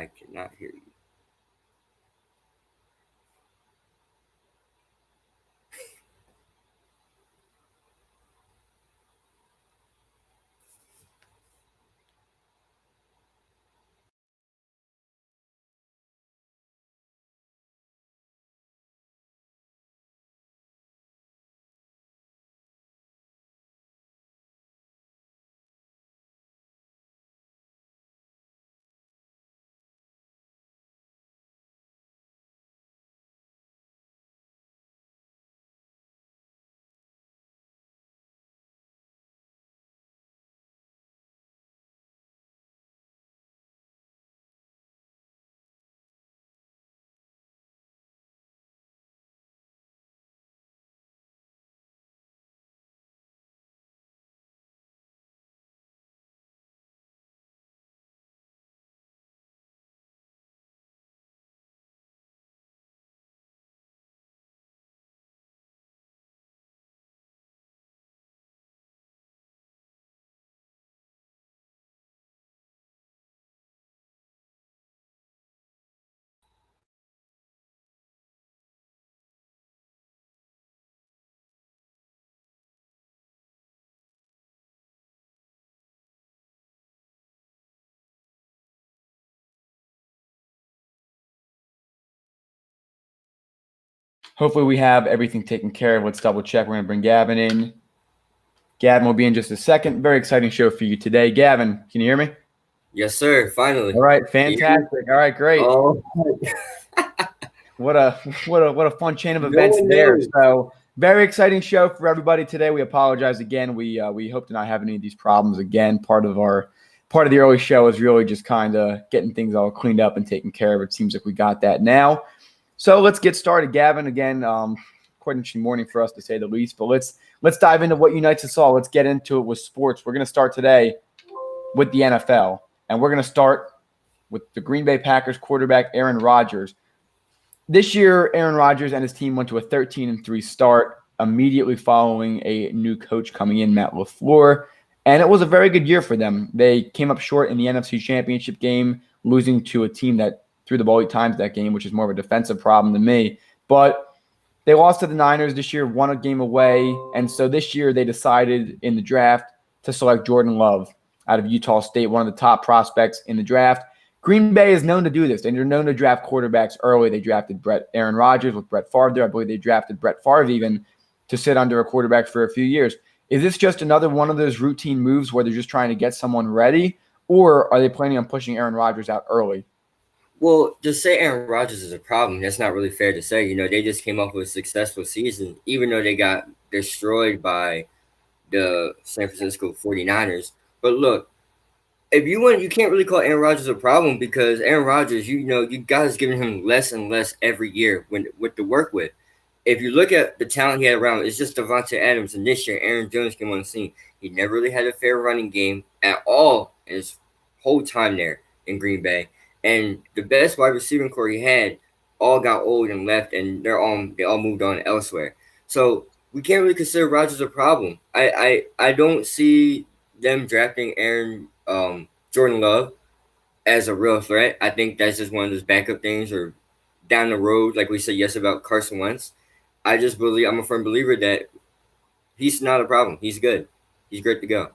I cannot hear you. Hopefully we have everything taken care of. Let's double check. We're going to bring Gavin in. Gavin will be in just a second. Very exciting show for you today. Gavin, can you hear me? Yes, sir. Finally. All right, fantastic. All right, great. Oh, What a fun chain of No events one there. knows. So very exciting show for everybody today. We apologize again. We hope to not have any of these problems again. Part of the early show is really just kind of getting things all cleaned up and taken care of. It seems like we got that now. So let's get started, Gavin. Again, quite an interesting morning for us to say the least. But let's dive into what unites us all. Let's get into it with sports. We're going to start today with the NFL, and we're going to start with the Green Bay Packers quarterback Aaron Rodgers. This year, Aaron Rodgers and his team went to a 13-3 start immediately following a new coach coming in, Matt LaFleur, and it was a very good year for them. They came up short in the NFC Championship game, losing to a team that threw the ball 8 times that game, which is more of a defensive problem to me. But they lost to the Niners this year, won a game away, and so this year they decided in the draft to select Jordan Love out of Utah State, one of the top prospects in the draft. Green Bay is known to do this. They're known to draft quarterbacks early. They drafted Aaron Rodgers with Brett Favre there. I believe they drafted Brett Favre even to sit under a quarterback for a few years. Is this just another one of those routine moves where they're just trying to get someone ready, or are they planning on pushing Aaron Rodgers out early? Well, to say Aaron Rodgers is a problem, that's not really fair to say. They just came off with a successful season, even though they got destroyed by the San Francisco 49ers. But look, if you want, you can't really call Aaron Rodgers a problem because Aaron Rodgers, you guys giving him less and less every year with to work with. If you look at the talent he had around, it's just Devontae Adams, and this year Aaron Jones came on the scene. He never really had a fair running game at all in his whole time there in Green Bay, and the best wide receiving core he had all got old and left, and they all moved on elsewhere. So we can't really consider Rodgers a problem. I don't see them drafting Jordan Love as a real threat. I think that's just one of those backup things or down the road, like we said yes about Carson Wentz. I'm a firm believer that he's not a problem. He's good. He's great to go.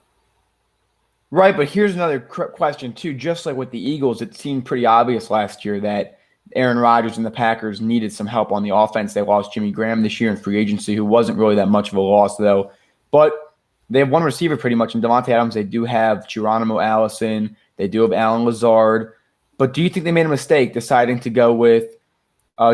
Right, but here's another question too. Just like with the Eagles, it seemed pretty obvious last year that Aaron Rodgers and the Packers needed some help on the offense. They lost Jimmy Graham this year in free agency, who wasn't really that much of a loss though. But they have one receiver pretty much in Devontae Adams. They do have Geronimo Allison. They do have Alan Lazard. But do you think they made a mistake deciding to go with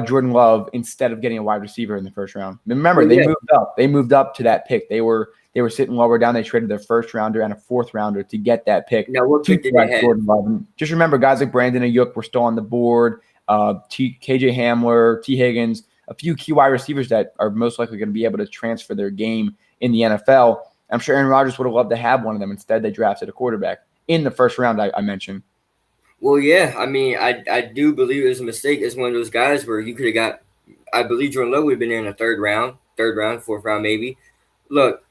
Jordan Love instead of getting a wide receiver in the first round? Remember, they moved up. They moved up to that pick. They were sitting lower down. They traded their first rounder and a fourth rounder to get that pick. Now, what pick did they have? Jordan Love. And just remember, guys like Brandon Ayuk were still on the board. KJ Hamler, T. Higgins, a few key wide receivers that are most likely going to be able to transfer their game in the NFL. I'm sure Aaron Rodgers would have loved to have one of them. Instead, they drafted a quarterback in the first round I mentioned. Well, yeah. I mean, I do believe it was a mistake. It's one of those guys where you could have got – I believe Jordan Love would have been there in the third round, fourth round maybe. Look,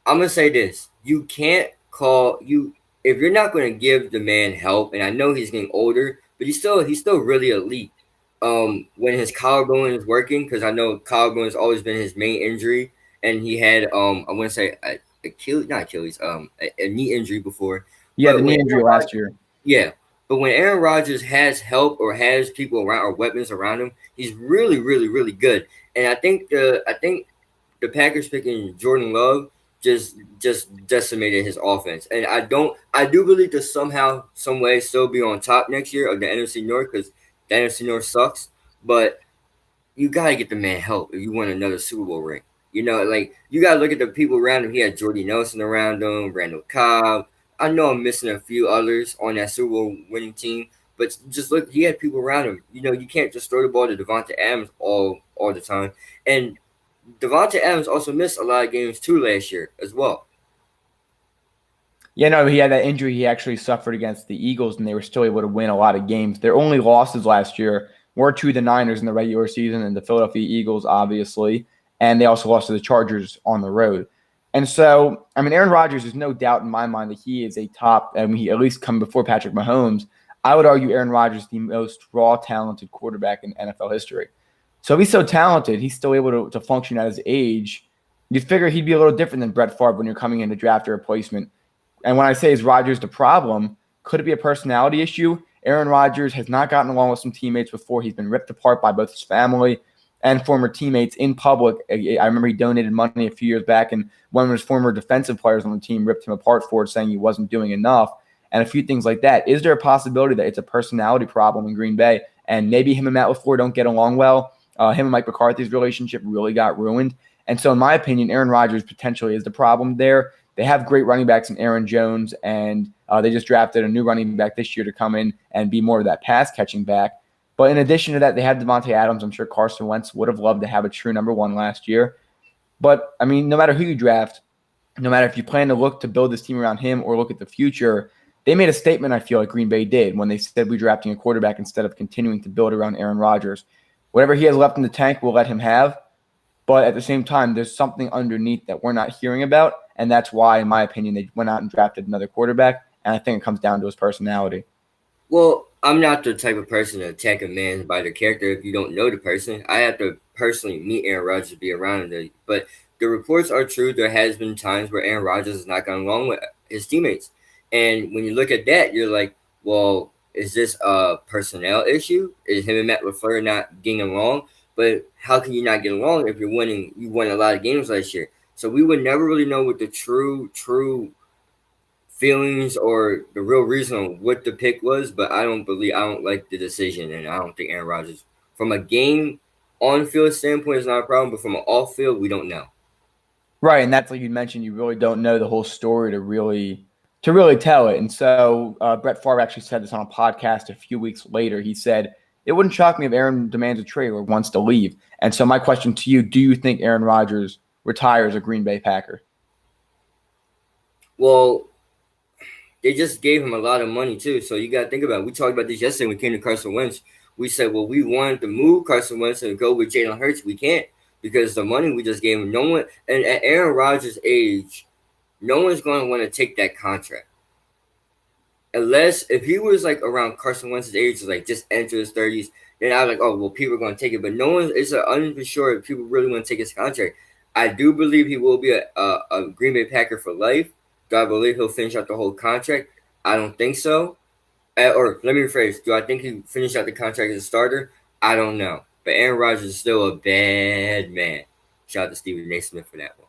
I'm going to say this. You can't call – if you're not going to give the man help, and I know he's getting older, but he's still really elite. When his collarbone is working, because I know collarbone has always been his main injury, and he had I want to say Achilles, not Achilles, a knee injury before. He had the But knee when injury last year. yeah, but when Aaron Rodgers has help or has people around or weapons around him, he's really, really, really good. And I think the Packers picking Jordan Love just decimated his offense. And I do believe to somehow, some way, still be on top next year of the NFC North because the NFC North sucks. But you gotta get the man help if you want another Super Bowl ring. Like you gotta look at the people around him. He had Jordy Nelson around him, Randall Cobb. I know I'm missing a few others on that Super Bowl winning team, but just look, he had people around him. You can't just throw the ball to Devontae Adams all the time. And Devontae Adams also missed a lot of games too last year as well. Yeah, no, he had that injury he actually suffered against the Eagles, and they were still able to win a lot of games. Their only losses last year were to the Niners in the regular season and the Philadelphia Eagles, obviously, and they also lost to the Chargers on the road. And so, I mean, Aaron Rodgers is no doubt in my mind that he is a top, and he at least come before Patrick Mahomes. I would argue Aaron Rodgers is the most raw, talented quarterback in NFL history. So if he's so talented, he's still able to function at his age. You'd figure he'd be a little different than Brett Favre when you're coming in to draft a replacement. And when I say is Rodgers the problem, could it be a personality issue? Aaron Rodgers has not gotten along with some teammates before. He's been ripped apart by both his family and former teammates in public. I remember he donated money a few years back, and one of his former defensive players on the team ripped him apart for it, saying he wasn't doing enough, and a few things like that. Is there a possibility that it's a personality problem in Green Bay, and maybe him and Matt LaFleur don't get along well? Him and Mike McCarthy's relationship really got ruined. And so, in my opinion, Aaron Rodgers potentially is the problem there. They have great running backs in Aaron Jones, and they just drafted a new running back this year to come in and be more of that pass-catching back. But in addition to that, they have Devontae Adams. I'm sure Carson Wentz would have loved to have a true number one last year. But, I mean, no matter who you draft, no matter if you plan to look to build this team around him or look at the future, they made a statement, I feel like Green Bay did, when they said we're drafting a quarterback instead of continuing to build around Aaron Rodgers. Whatever he has left in the tank, we'll let him have. But at the same time, there's something underneath that we're not hearing about, and that's why, in my opinion, they went out and drafted another quarterback, and I think it comes down to his personality. Well, I'm not the type of person to attack a man by their character if you don't know the person. I have to personally meet Aaron Rodgers to be around him. But the reports are true. There has been times where Aaron Rodgers has not gotten along with his teammates. And when you look at that, you're like, well, is this a personnel issue? Is him and Matt LaFleur not getting along? But how can you not get along if you're winning? You won a lot of games last year. So we would never really know what the true feelings or the real reason on what the pick was, but I don't like the decision, and I don't think Aaron Rodgers, from a game on field standpoint, is not a problem, but from an off field, we don't know. Right, and that's like you mentioned, you really don't know the whole story to really tell it. And so Brett Favre actually said this on a podcast a few weeks later. He said, it wouldn't shock me if Aaron demands a trade or wants to leave. And so my question to you, do you think Aaron Rodgers retires a Green Bay Packer? Well, they just gave him a lot of money too, so you got to think about it. We talked about this yesterday when we came to Carson Wentz. We said, well, we wanted to move Carson Wentz and go with Jalen Hurts. We can't because the money we just gave him. No one, and at Aaron Rodgers' age, no one's going to want to take that contract. Unless if he was like around Carson Wentz's age, like just enter his 30s, then I was like, oh well, people are going to take it. But no one, it's unsure if people really want to take his contract. I do believe he will be a Green Bay Packer for life. Do I believe he'll finish out the whole contract? I don't think so. Or let me rephrase: do I think he finished out the contract as a starter? I don't know. But Aaron Rodgers is still a bad man. Shout out to Stephen A. Smith for that one.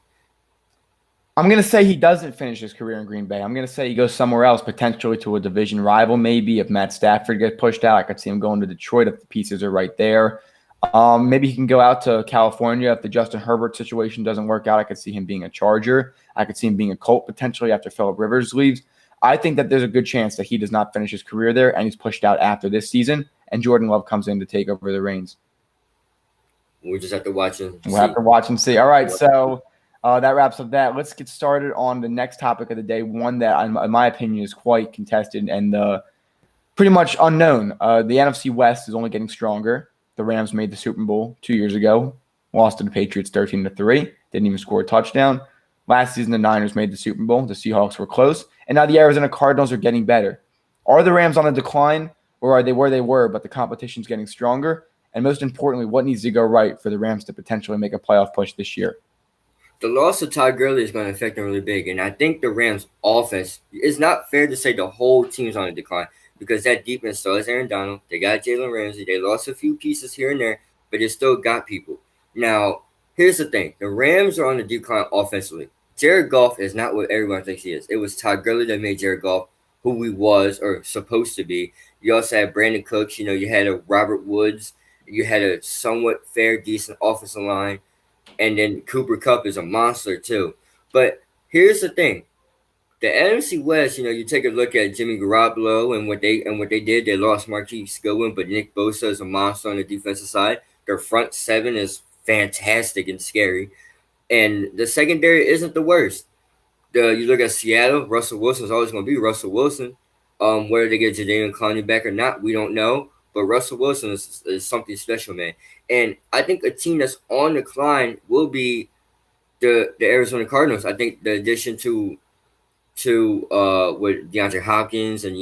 I'm going to say he doesn't finish his career in Green Bay. I'm going to say he goes somewhere else, potentially to a division rival maybe. If Matt Stafford gets pushed out, I could see him going to Detroit if the pieces are right there. Maybe he can go out to California if the Justin Herbert situation doesn't work out. I could see him being a Charger. I could see him being a Colt potentially after Phillip Rivers leaves. I think that there's a good chance that he does not finish his career there and he's pushed out after this season, and Jordan Love comes in to take over the reins. We'll just have to watch and see. We'll have to watch and see. All right, so that wraps up that. Let's get started on the next topic of the day, one that, in my opinion, is quite contested and pretty much unknown. The NFC West is only getting stronger. The Rams made the Super Bowl 2 years ago, lost to the Patriots 13-3, didn't even score a touchdown. Last season, the Niners made the Super Bowl. The Seahawks were close. And now the Arizona Cardinals are getting better. Are the Rams on a decline, or are they where they were, but the competition's getting stronger? And most importantly, what needs to go right for the Rams to potentially make a playoff push this year? The loss of Todd Gurley is going to affect them really big, and I think the Rams' offense. It's not fair to say the whole team's on a decline because that defense still has Aaron Donald. They got Jalen Ramsey. They lost a few pieces here and there, but they still got people. Now, here's the thing: the Rams are on the decline offensively. Jared Goff is not what everyone thinks he is. It was Todd Gurley that made Jared Goff who he was or supposed to be. You also had Brandon Cooks. You had a Robert Woods. You had a somewhat fair, decent offensive line, and then Cooper Kupp is a monster too. But here's the thing: the NFC West. You take a look at Jimmy Garoppolo and what they did. They lost Marquise Goodwin, but Nick Bosa is a monster on the defensive side. Their front seven is fantastic and scary, and the secondary isn't the worst. You look at Seattle. Russell Wilson is always going to be Russell Wilson. Whether they get Jadeveon Clowney back or not, we don't know. But Russell Wilson is something special, man. And I think a team that's on the decline will be the Arizona Cardinals. I think the addition to with DeAndre Hopkins and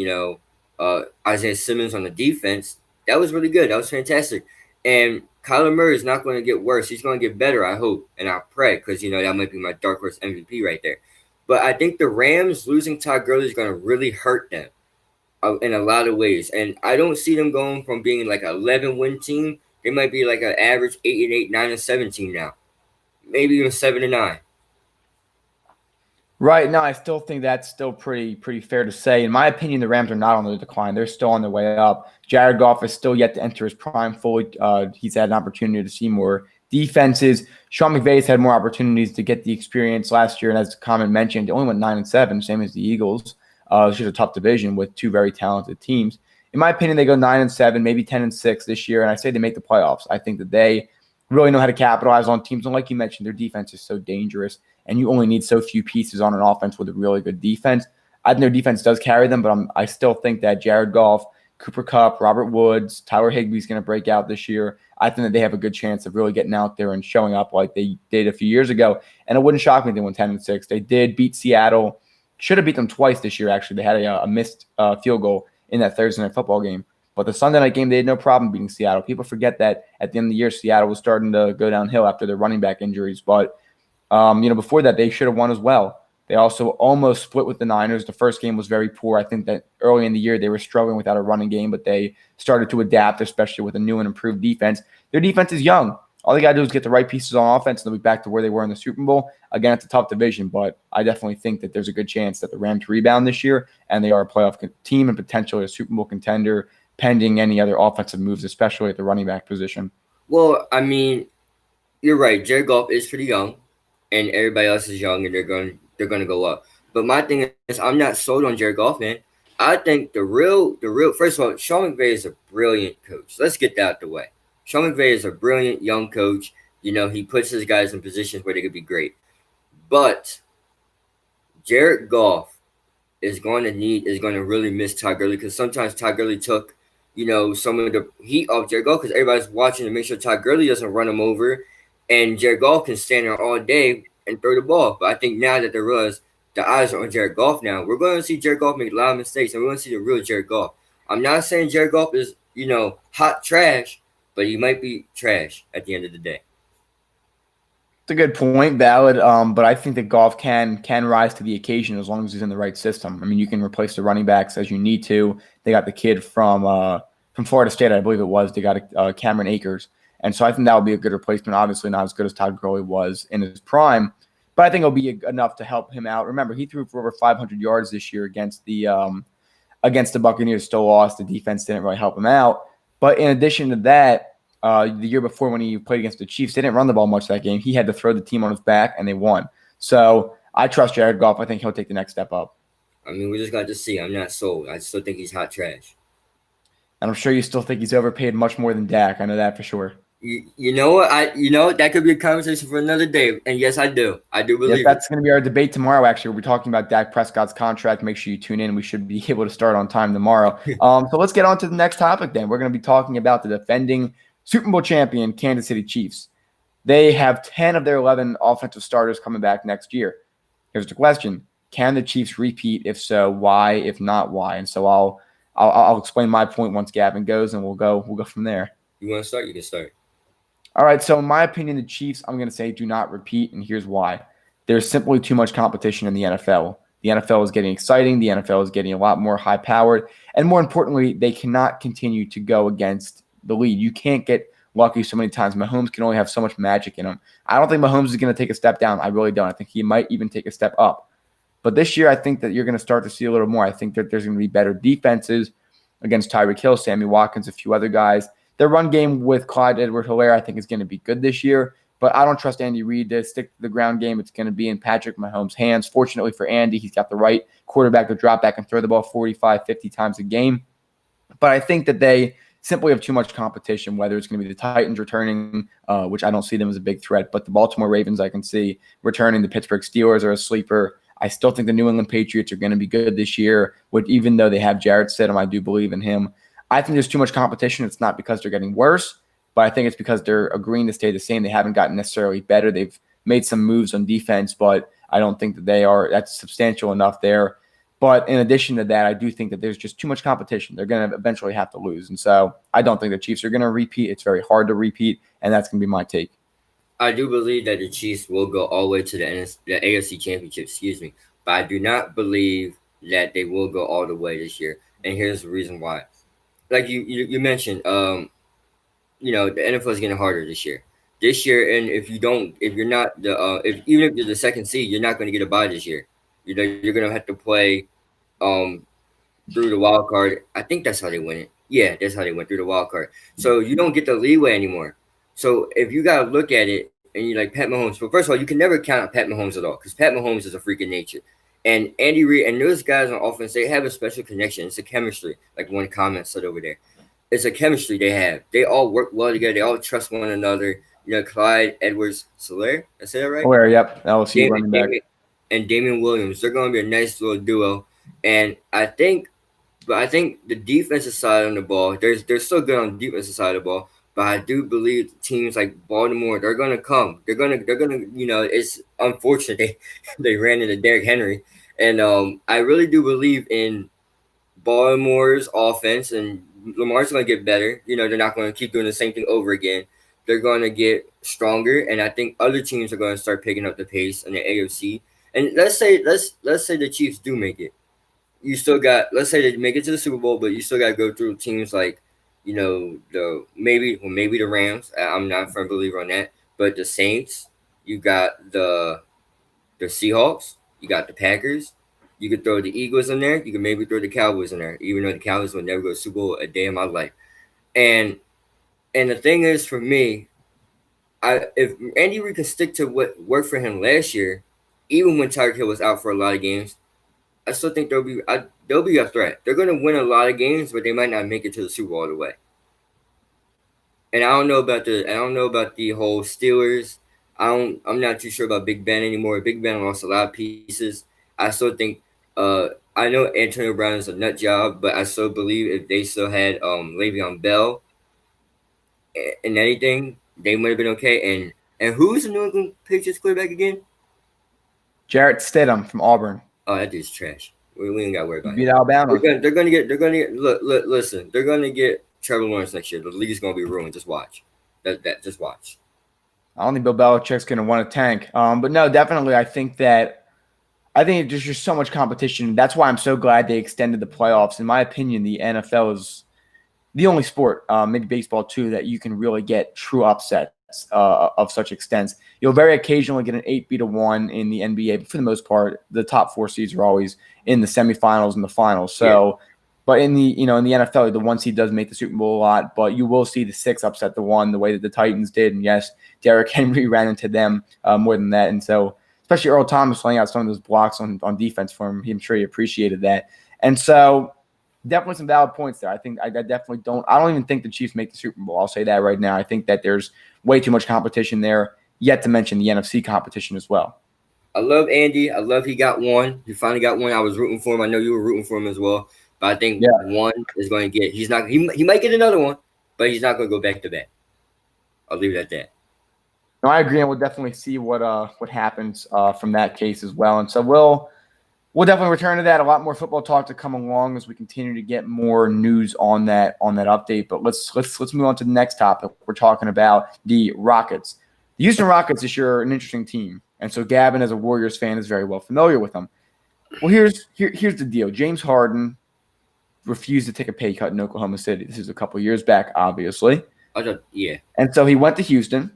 Isaiah Simmons on the defense, that was really good. That was fantastic. And Kyler Murray is not going to get worse. He's going to get better, I hope, and I pray, because that might be my dark horse MVP right there. But I think the Rams losing Todd Gurley is going to really hurt them in a lot of ways. And I don't see them going from being like an 11-win team. They might be like an average 8-8, 9-7 team now, maybe even 7-9. Right. No, I still think that's still pretty fair to say. In my opinion, the Rams are not on the decline. They're still on their way up. Jared Goff is still yet to enter his prime fully. He's had an opportunity to see more defenses. Sean McVay's had more opportunities to get the experience last year, and as Common mentioned, they only went 9-7, same as the Eagles. It's just a tough division with two very talented teams. In my opinion, they go 9-7, maybe 10-6 this year, and I say they make the playoffs. I think that they really know how to capitalize on teams, and like you mentioned, their defense is so dangerous, and you only need so few pieces on an offense with a really good defense. I think their defense does carry them, but I still think that Jared Goff, Cooper Kupp, Robert Woods, Tyler Higbee's going to break out this year. I think that they have a good chance of really getting out there and showing up like they did a few years ago. And it wouldn't shock me if they went 10-6. They did beat Seattle. Should have beat them twice this year, actually. They had a missed field goal in that Thursday night football game. But the Sunday night game, they had no problem beating Seattle. People forget that at the end of the year, Seattle was starting to go downhill after their running back injuries. But, before that, they should have won as well. They also almost split with the Niners. The first game was very poor. I think that early in the year they were struggling without a running game, but they started to adapt, especially with a new and improved defense. Their defense is young. All they got to do is get the right pieces on offense, and they'll be back to where they were in the Super Bowl. Again, it's a tough division, but I definitely think that there's a good chance that the Rams rebound this year, and they are a playoff team and potentially a Super Bowl contender, pending any other offensive moves, especially at the running back position. Well, I mean, you're right. Jared Goff is pretty young, and everybody else is young, and they're going to go up. But my thing is, I'm not sold on Jared Goff, man. I think the real. First of all, Sean McVay is a brilliant coach. Let's get that out the way. Sean McVay is a brilliant young coach. He puts his guys in positions where they could be great. But Jared Goff is going to really miss Todd Gurley, because sometimes Todd Gurley took, some of the heat off Jared Goff, because everybody's watching to make sure Todd Gurley doesn't run him over, and Jared Goff can stand there all day and throw the ball. But I think now that they realize the eyes are on Jared Goff now, we're going to see Jared Goff make a lot of mistakes, and we're going to see the real Jared Goff. I'm not saying Jared Goff is, hot trash, but he might be trash at the end of the day. It's a good point, valid. But I think that Goff can rise to the occasion as long as he's in the right system. I mean, you can replace the running backs as you need to. They got the kid from Florida State, I believe it was. They got Cameron Akers, and so I think that would be a good replacement. Obviously, not as good as Todd Gurley was in his prime, but I think it'll be enough to help him out. Remember, he threw for over 500 yards this year against the Buccaneers. Still lost. The defense didn't really help him out. But in addition to that, the year before when he played against the Chiefs, they didn't run the ball much that game. He had to throw the team on his back, and they won. So I trust Jared Goff. I think he'll take the next step up. I mean, we just got to see. I'm not sold. I still think he's hot trash. And I'm sure you still think he's overpaid much more than Dak. I know that for sure. You know what? That could be a conversation for another day. And yes, I do. I do believe that's going to be our debate tomorrow, actually. We'll be talking about Dak Prescott's contract. Make sure you tune in. We should be able to start on time tomorrow. So let's get on to the next topic then. We're going to be talking about the defending Super Bowl champion Kansas City Chiefs. They have 10 of their 11 offensive starters coming back next year. Here's the question. Can the Chiefs repeat? If so, why? If not, why? And so I'll explain my point once Gavin goes, and we'll go from there. You want to start? You can start. All right. So in my opinion, the Chiefs, I'm going to say do not repeat, and here's why. There's simply too much competition in the NFL. The NFL is getting exciting. The NFL is getting a lot more high powered, and more importantly, they cannot continue to go against the lead. You can't get lucky so many times. Mahomes can only have so much magic in him. I don't think Mahomes is going to take a step down. I really don't. I think he might even take a step up. But this year, I think that you're going to start to see a little more. I think that there's going to be better defenses against Tyreek Hill, Sammy Watkins, a few other guys. Their run game with Clyde Edwards-Helaire, I think, is going to be good this year. But I don't trust Andy Reid to stick to the ground game. It's going to be in Patrick Mahomes' hands. Fortunately for Andy, he's got the right quarterback to drop back and throw the ball 45, 50 times a game. But I think that they simply have too much competition, whether it's going to be the Titans returning, which I don't see them as a big threat, but the Baltimore Ravens I can see returning. The Pittsburgh Steelers are a sleeper. I still think the New England Patriots are going to be good this year, even though they have Jarrett Stidham. I do believe in him. I think there's too much competition. It's not because they're getting worse, but I think it's because they're agreeing to stay the same. They haven't gotten necessarily better. They've made some moves on defense, but I don't think that that's substantial enough there. But in addition to that, I do think that there's just too much competition. They're going to eventually have to lose. And so I don't think the Chiefs are going to repeat. It's very hard to repeat, and that's going to be my take. I do believe that the Chiefs will go all the way to the AFC Championship, but I do not believe that they will go all the way this year. And here's the reason why. Like you mentioned, the NFL is getting harder this year. This year, and if you're not even if you're the second seed, you're not going to get a bye this year. You're going to have to play um, through the wild card. I think that's how they win it. Yeah, that's how they went through the wild card. So you don't get the leeway anymore. So if you gotta look at it and you like Pat Mahomes, well, first of all, you can never count out Pat Mahomes at all because Pat Mahomes is a freak of nature. And Andy Reid and those guys on offense, they have a special connection. It's a chemistry, like one comment said over there. It's a chemistry they have. They all work well together. They all trust one another. Clyde Edwards-Helaire, I said that right? Where, yep, LSU Damon, running back. and Damian Williams. They're going to be a nice little duo. And I think the defensive side on the ball, they're still good on the defensive side of the ball. But I do believe teams like Baltimore, they're gonna come. They're gonna. It's unfortunate they ran into Derrick Henry, and I really do believe in Baltimore's offense, and Lamar's gonna get better. They're not gonna keep doing the same thing over again. They're gonna get stronger, and I think other teams are gonna start picking up the pace in the AFC. And let's say the Chiefs do make it. You still got, let's say they make it to the Super Bowl, but you still got to go through teams like maybe the Rams. I'm not a firm believer on that, but the Saints. You got the Seahawks. You got the Packers. You could throw the Eagles in there. You could maybe throw the Cowboys in there, even though the Cowboys will never go to Super Bowl a day in my life. And the thing is, for me, if Andy Reid can stick to what worked for him last year, even when Tyreek Hill was out for a lot of games, I still think they'll be a threat. They're going to win a lot of games, but they might not make it to the Super Bowl all the way. And I don't know about the whole Steelers. I'm not too sure about Big Ben anymore. Big Ben lost a lot of pieces. I still think I know Antonio Brown is a nut job, but I still believe if they still had Le'Veon Bell and anything, they might have been okay. And who's the New England Patriots quarterback again? Jarrett Stidham from Auburn. Oh, that dude's trash. We ain't got to worry about Beat it. Alabama. They're gonna get. Listen. They're gonna get Trevor Lawrence next year. The league's gonna be ruined. Just watch. Just watch. I don't think Bill Belichick's going to want to tank. But no, definitely, I think there's just so much competition. That's why I'm so glad they extended the playoffs. In my opinion, the NFL is the only sport, maybe baseball too, that you can really get true upsets of such extent. You'll very occasionally get an 8-1 in the NBA, but for the most part, the top 4 seeds are always in the semifinals and the finals. So, but in the NFL, the 1 seed does make the Super Bowl a lot, but you will see the 6 upset the 1 the way that the Titans did. And yes, Derrick Henry ran into them more than that. And so, especially Earl Thomas laying out some of those blocks on defense for him, I'm sure he appreciated that. And so, definitely some valid points there. I think I definitely don't even think the Chiefs make the Super Bowl. I'll say that right now. I think that there's way too much competition there, yet to mention the NFC competition as well. I love Andy. I love he got one. He finally got one. I was rooting for him. I know you were rooting for him as well. But I think one is going to get. He's not. He might get another one, but he's not going to go back to back. I'll leave it at that. No, I agree, and we'll definitely see what happens from that case as well. And so we'll We'll definitely return to that. A lot more football talk to come along as we continue to get more news on that update. But let's move on to the next topic. We're talking about the Rockets. The Houston Rockets is an interesting team, and so Gavin, as a Warriors fan, is very well familiar with them. Well, here's the deal. James Harden refused to take a pay cut in Oklahoma City. This is a couple years back, obviously. Yeah. And so he went to Houston,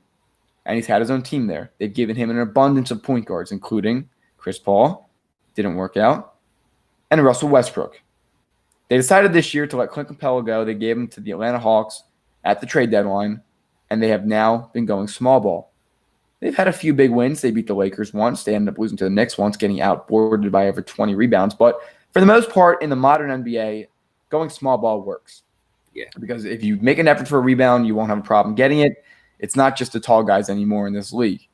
and he's had his own team there. They've given him an abundance of point guards, including Chris Paul, didn't work out, and Russell Westbrook. They decided this year to let Clint Capella go. They gave him to the Atlanta Hawks at the trade deadline, and they have now been going small ball. They've had a few big wins. They beat the Lakers once. They ended up losing to the Knicks once, getting outboarded by over 20 rebounds. But for the most part, in the modern NBA, going small ball works. Yeah. Because if you make an effort for a rebound, you won't have a problem getting it. It's not just the tall guys anymore in this league.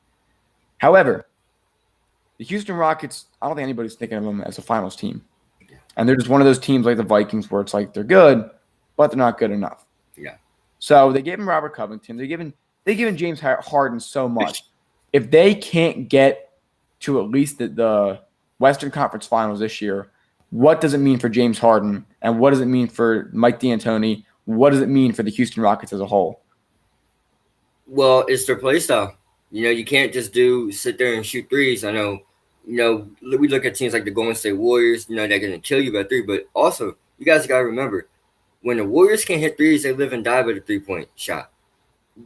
However, the Houston Rockets, I don't think anybody's thinking of them as a finals team. Yeah. And they're just one of those teams like the Vikings where it's like they're good, but they're not good enough. Yeah. So they gave him Robert Covington. They've given James Harden so much. If they can't get to at least the Western Conference Finals this year, what does it mean for James Harden? And what does it mean for Mike D'Antoni? What does it mean for the Houston Rockets as a whole? Well, it's their play style. You can't just sit there and shoot threes. I know, we look at teams like the Golden State Warriors, they're going to kill you by three. But also, you guys got to remember, when the Warriors can't hit threes, they live and die by the three-point shot.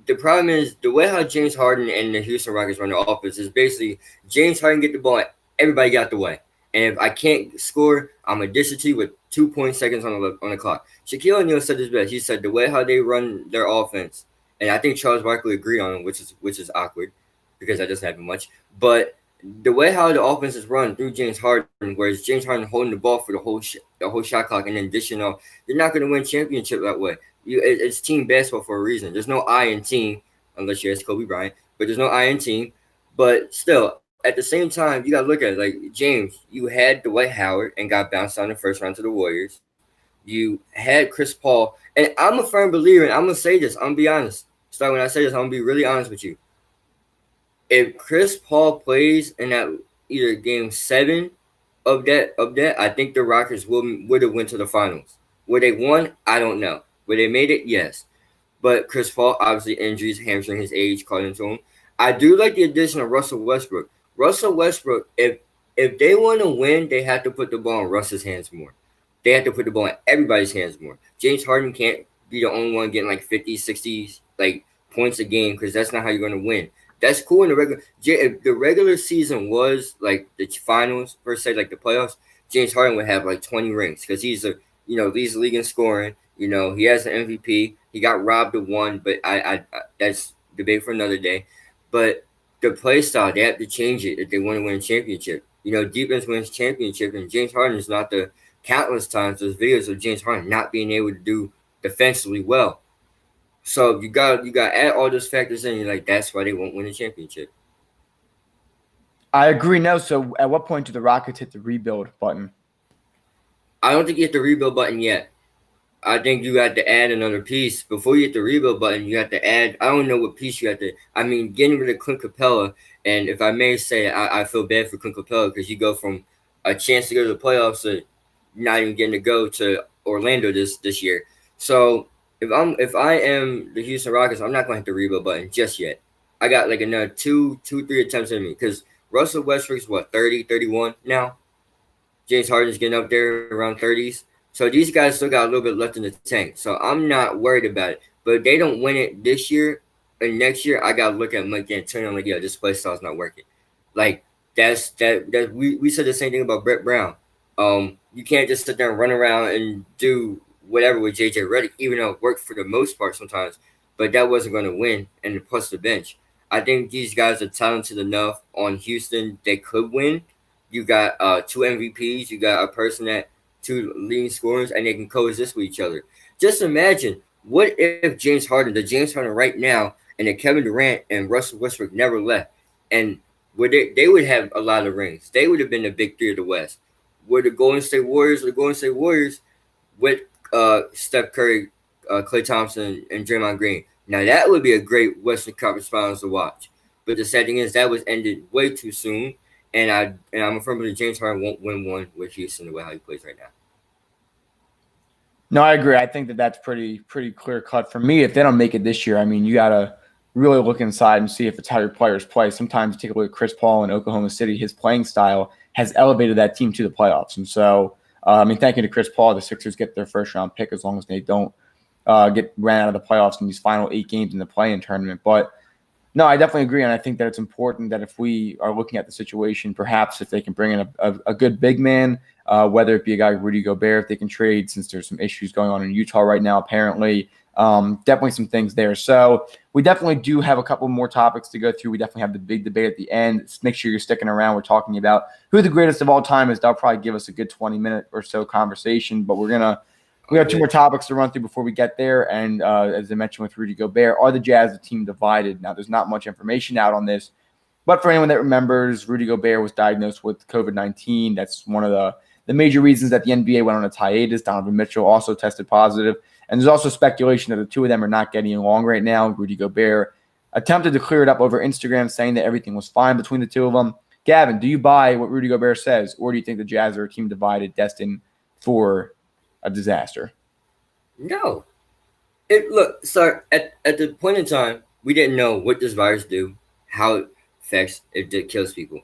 The problem is the way how James Harden and the Houston Rockets run their offense is basically James Harden get the ball, everybody got the way. And if I can't score, I'm going to dish it to you with 2.2 seconds on the clock. Shaquille O'Neal said this best. He said the way how they run their offense, and I think Charles Barkley agreed on it, which is awkward because that doesn't happen much. But the way how the offense is run through James Harden, whereas James Harden holding the ball for the whole shot clock and then dishing off, you're not going to win championship that way. It's team basketball for a reason. There's no I in team unless you ask Kobe Bryant, but there's no I in team. But still, at the same time, you got to look at it. Like, James, you had Dwight Howard and got bounced out in the first round to the Warriors. You had Chris Paul. And I'm a firm believer, and I'm going to say this. I'm going to be honest. So when I say this, I'm going to be really honest with you. If Chris Paul plays in that either game 7 of that, I think the Rockets would have went to the finals. Would they won? I don't know. Would they made it? Yes. But Chris Paul, obviously injuries, hamstring, his age caught into him. I do like the addition of Russell Westbrook. Russell Westbrook, if they want to win, they have to put the ball in Russ's hands more. They have to put the ball in everybody's hands more. James Harden can't be the only one getting like 50, 60 points a game because that's not how you're going to win. That's cool in the regular. If the regular season was like the finals per se, like the playoffs, James Harden would have like 20 rings because he's leads the league in scoring. He has an MVP. He got robbed of one, but I that's debate for another day. But the play style, they have to change it if they want to win a championship. Defense wins championship, and James Harden is not the countless times there's videos of James Harden not being able to do defensively well. So you got to add all those factors in. You're like, that's why they won't win a championship. I agree. No. So at what point do the Rockets hit the rebuild button? I don't think you hit the rebuild button yet. I think you got to add another piece. Before you hit the rebuild button, you have to add, I don't know what piece you have to, getting rid of Clint Capella. And if I may say, I feel bad for Clint Capella because you go from a chance to go to the playoffs to not even getting to go to Orlando this year. So if I am the Houston Rockets, I'm not going to hit the rebuild button just yet. I got like another 3 attempts in me because Russell Westbrook's 30, 31 now. James Harden's getting up there around 30s. So these guys still got a little bit left in the tank. So I'm not worried about it. But if they don't win it this year and next year, I gotta look at Mike D'Antoni and like, yeah, this play style's not working. Like that we said the same thing about Brett Brown. You can't just sit there and run around and do whatever with JJ Redick, even though it worked for the most part sometimes. But that wasn't going to win, and plus the bench. I think these guys are talented enough on Houston they could win. You got 2 MVPs. You got a person that 2 leading scorers, and they can coexist with each other. Just imagine what if the James Harden right now, and then Kevin Durant and Russell Westbrook never left, and they would have a lot of rings. They would have been the big 3 of the West. Were the Golden State Warriors with Steph Curry, Klay Thompson, and Draymond Green. Now that would be a great Western Conference Finals to watch. But the sad thing is that was ended way too soon, and I'm a firm believer James Harden won't win one with Houston the way how he plays right now. No, I agree. I think that that's pretty clear cut for me. If they don't make it this year, I mean, you gotta really look inside and see if it's how your players play. Sometimes you take a look at Chris Paul in Oklahoma City. His playing style has elevated that team to the playoffs. And so, I mean, thank you to Chris Paul, the Sixers get their first round pick as long as they don't get ran out of the playoffs in these final 8 games in the play-in tournament. But no, I definitely agree, and I think that it's important that if we are looking at the situation, perhaps if they can bring in a good big man, whether it be a guy like Rudy Gobert, if they can trade, since there's some issues going on in Utah right now, apparently, definitely some things there. So we definitely do have a couple more topics to go through. We definitely have the big debate at the end. Just make sure you're sticking around. We're talking about who the greatest of all time is. That'll probably give us a good 20-minute or so conversation, but we have two more topics to run through before we get there. And as I mentioned with Rudy Gobert, are the Jazz a team divided? Now, there's not much information out on this, but for anyone that remembers, Rudy Gobert was diagnosed with COVID-19. That's one of the major reasons that the NBA went on its hiatus. Donovan Mitchell also tested positive. And there's also speculation that the two of them are not getting along right now. Rudy Gobert attempted to clear it up over Instagram, saying that everything was fine between the two of them. Gavin, do you buy what Rudy Gobert says, or do you think the Jazz are a team divided, destined for a disaster? No, so at the point in time, we didn't know what this virus do, how it affects, if it kills people.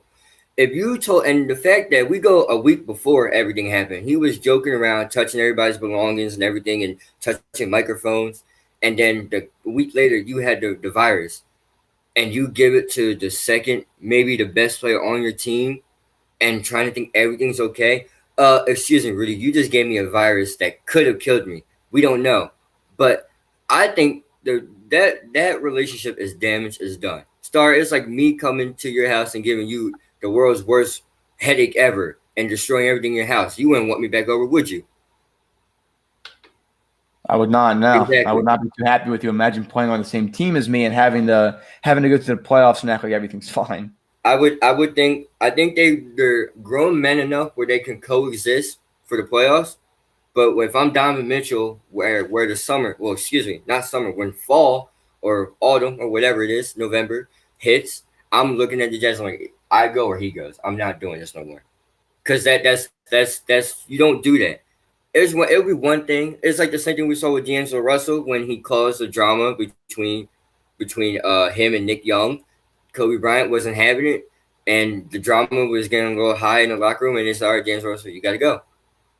If you told, and the fact that we go a week before everything happened, he was joking around, touching everybody's belongings and everything, and touching microphones, and then a week later you had the virus, and you give it to the second, maybe the best player on your team, and trying to think everything's okay. Excuse me, Rudy, you just gave me a virus that could have killed me. We don't know, but I think that relationship is damaged, is done. Star, it's like me coming to your house and giving you the world's worst headache ever and destroying everything in your house. You wouldn't want me back over, would you? I would not. No, I Exactly. would not be too happy with you. Imagine playing on the same team as me and having to go to the playoffs and act like everything's fine. I think they're grown men enough where they can coexist for the playoffs. But if I'm Donovan Mitchell, where the summer, well, excuse me, not summer, when fall or autumn or whatever it is, November hits, I'm looking at the Jazz. I'm like, I go where he goes. I'm not doing this no more. Because that's you don't do that. It'll be one thing. It's like the same thing we saw with D'Angelo Russell when he caused the drama between him and Nick Young. Kobe Bryant wasn't having it, and the drama was getting a little high in the locker room. And it's all right, D'Angelo Russell, you got to go.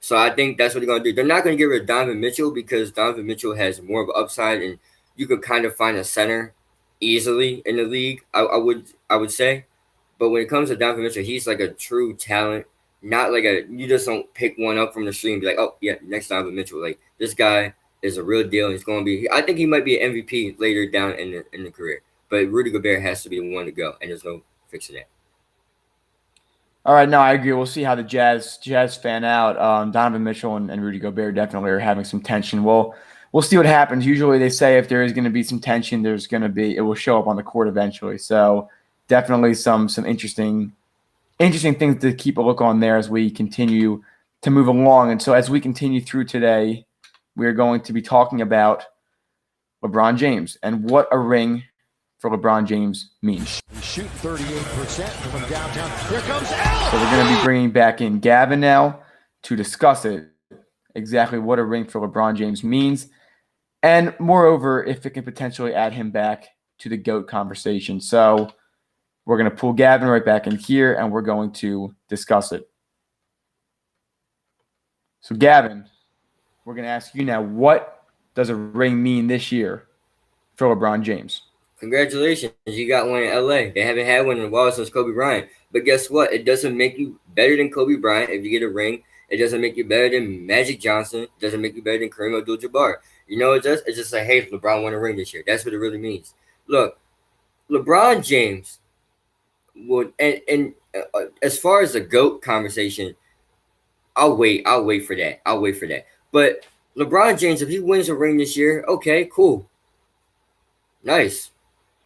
So I think that's what they're gonna do. They're not gonna get rid of Donovan Mitchell because Donovan Mitchell has more of an upside, and you could kind of find a center easily in the league. I would say, but when it comes to Donovan Mitchell, he's like a true talent. Not like a you just don't pick one up from the street and be like, oh yeah, next Donovan Mitchell. Like this guy is a real deal. And he's gonna be. I think he might be an MVP later down in the career. But Rudy Gobert has to be the one to go, and there's no fixing that. All right, no, I agree. We'll see how the Jazz fan out. Donovan Mitchell and Rudy Gobert definitely are having some tension. We'll see what happens. Usually, they say if there is going to be some tension, it will show up on the court eventually. So definitely some interesting things to keep a look on there as we continue to move along. And so as we continue through today, we are going to be talking about LeBron James and what a ring for LeBron James means. Shoot 38% from downtown. Here comes Al. So we're going to be bringing back in Gavin now to discuss it, exactly what a ring for LeBron James means, and moreover, if it can potentially add him back to the GOAT conversation. So we're going to pull Gavin right back in here, and we're going to discuss it. So Gavin, we're going to ask you now, what does a ring mean this year for LeBron James? Congratulations, you got one in LA. They haven't had one in a while since Kobe Bryant. But guess what? It doesn't make you better than Kobe Bryant if you get a ring. It doesn't make you better than Magic Johnson. It doesn't make you better than Kareem Abdul-Jabbar. You know, it's just like, hey, LeBron won a ring this year. That's what it really means. Look, LeBron James would, and as far as the GOAT conversation, I'll wait. I'll wait for that. I'll wait for that. But LeBron James, if he wins a ring this year, okay, cool, nice.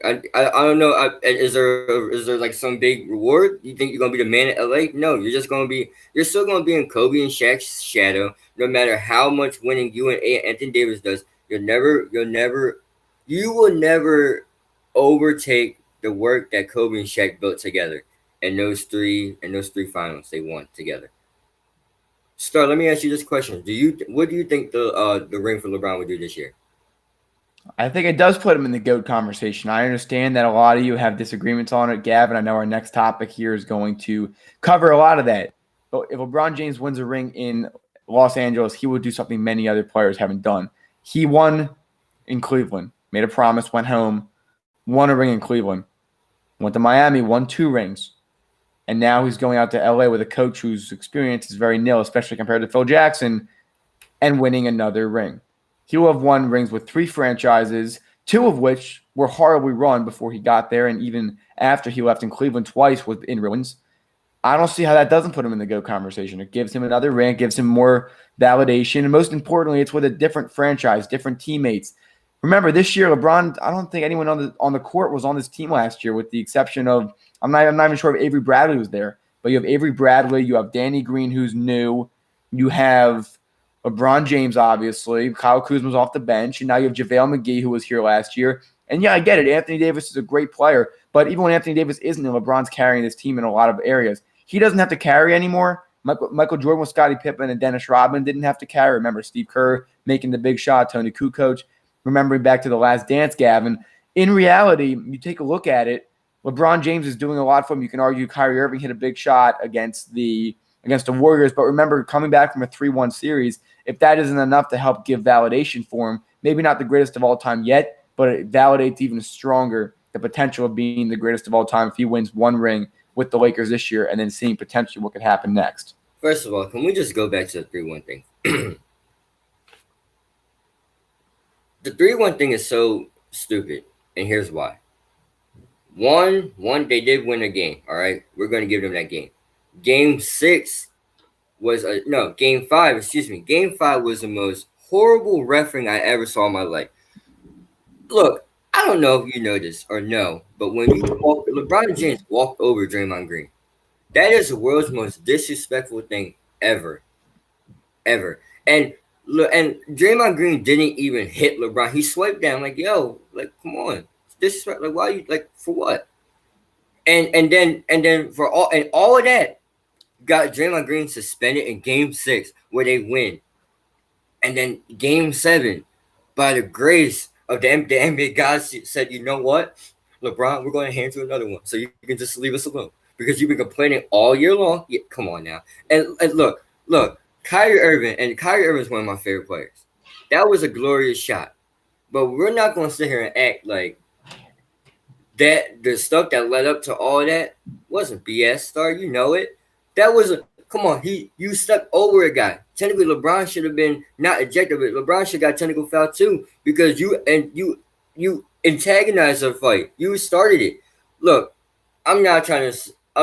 I don't know. Is there like some big reward? You think you're gonna be the man in LA? No, you're still gonna be in Kobe and Shaq's shadow. No matter how much winning you and Anthony Davis does, you will never overtake the work that Kobe and Shaq built together. and those three finals they won together. Star, let me ask you this question: what do you think the ring for LeBron would do this year? I think it does put him in the GOAT conversation. I understand that a lot of you have disagreements on it, Gavin. I know our next topic here is going to cover a lot of that. But if LeBron James wins a ring in Los Angeles, he will do something many other players haven't done. He won in Cleveland, made a promise, went home, won a ring in Cleveland, went to Miami, won 2 rings. And now he's going out to LA with a coach whose experience is very nil, especially compared to Phil Jackson, and winning another ring. He will have won rings with 3 franchises, 2 of which were horribly run before he got there, and even after he left in Cleveland twice was in ruins. I don't see how that doesn't put him in the GOAT conversation. It gives him another ring, it gives him more validation, and most importantly, it's with a different franchise, different teammates. Remember, this year, LeBron, I don't think anyone on the court was on this team last year, with the exception of, I'm not even sure if Avery Bradley was there, but you have Avery Bradley, you have Danny Green, who's new, you have LeBron James, obviously, Kyle Kuzma's off the bench, and now you have JaVale McGee, who was here last year. And yeah, I get it. Anthony Davis is a great player, but even when Anthony Davis isn't, LeBron's carrying this team in a lot of areas. He doesn't have to carry anymore. Michael Jordan with Scottie Pippen and Dennis Rodman didn't have to carry. Remember Steve Kerr making the big shot, Tony Kukoc, remembering back to the Last Dance, Gavin. In reality, you take a look at it, LeBron James is doing a lot for him. You can argue Kyrie Irving hit a big shot against the Warriors, but remember, coming back from a 3-1 series, if that isn't enough to help give validation for him, maybe not the greatest of all time yet, but it validates even stronger the potential of being the greatest of all time if he wins 1 ring with the Lakers this year and then seeing potentially what could happen next. First of all, can we just go back to the 3-1 thing? The 3-1 thing is so stupid, and here's why. One, they did win a game, all right? We're going to give them that game. Game 5, excuse me. Game 5 was the most horrible refereeing I ever saw in my life. Look, I don't know if you know this or no, but when LeBron James walked over Draymond Green, that is the world's most disrespectful thing ever. And Draymond Green didn't even hit LeBron. He swiped down like, yo, like, come on. Disrespect, like, why you, like, for what? And then for all of that got Draymond Green suspended in Game 6 where they win. And then Game 7, by the grace of the NBA guys, said, you know what, LeBron, we're going to hand you another one so you can just leave us alone because you've been complaining all year long. Yeah, come on now. And look, Kyrie Irving is one of my favorite players. That was a glorious shot. But we're not going to sit here and act like that the stuff that led up to all that wasn't BS, Star. You know it. That was come on. You stepped over a guy. Technically, LeBron should have been not ejected, but LeBron should have got technical foul too because you antagonized the fight. You started it. Look, I'm not trying to go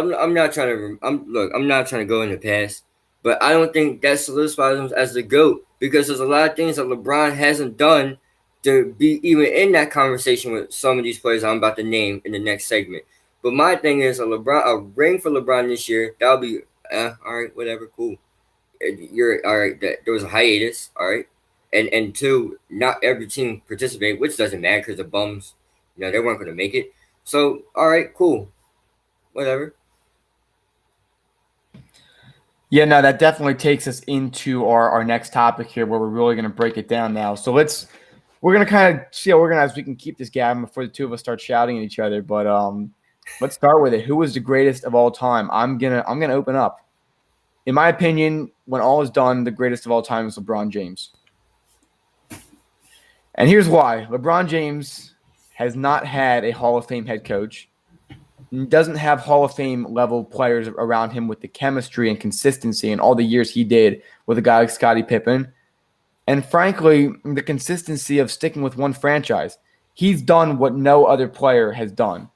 in the past, but I don't think that solidifies him as the GOAT because there's a lot of things that LeBron hasn't done to be even in that conversation with some of these players I'm about to name in the next segment. But my thing is a ring for LeBron this year, that'll be all right, whatever, cool. You're all right. There was a hiatus, all right, and 2, not every team participated, which doesn't matter because the bums, they weren't going to make it. So all right, cool, whatever. Yeah, no, that definitely takes us into our next topic here where we're really going to break it down now. So we're going to kind of see how organized we can keep this, Gavin, before the two of us start shouting at each other. But let's start with it. Who was the greatest of all time? I'm gonna open up. In my opinion, when all is done, the greatest of all time is LeBron James. And here's why. LeBron James has not had a Hall of Fame head coach. He doesn't have Hall of Fame level players around him with the chemistry and consistency and all the years he did with a guy like Scottie Pippen. And frankly, the consistency of sticking with one franchise. He's done what no other player has done.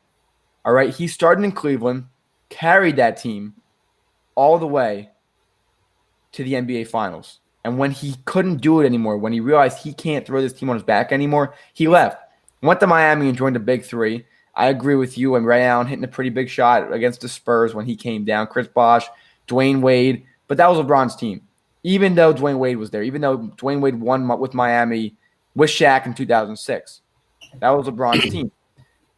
All right, he started in Cleveland, carried that team all the way to the NBA Finals. And when he couldn't do it anymore, when he realized he can't throw this team on his back anymore, he left. Went to Miami and joined the Big Three. I agree with you. And Ray Allen hitting a pretty big shot against the Spurs when he came down. Chris Bosh, Dwayne Wade. But that was LeBron's team. Even though Dwayne Wade was there. Even though Dwayne Wade won with Miami with Shaq in 2006. That was LeBron's team.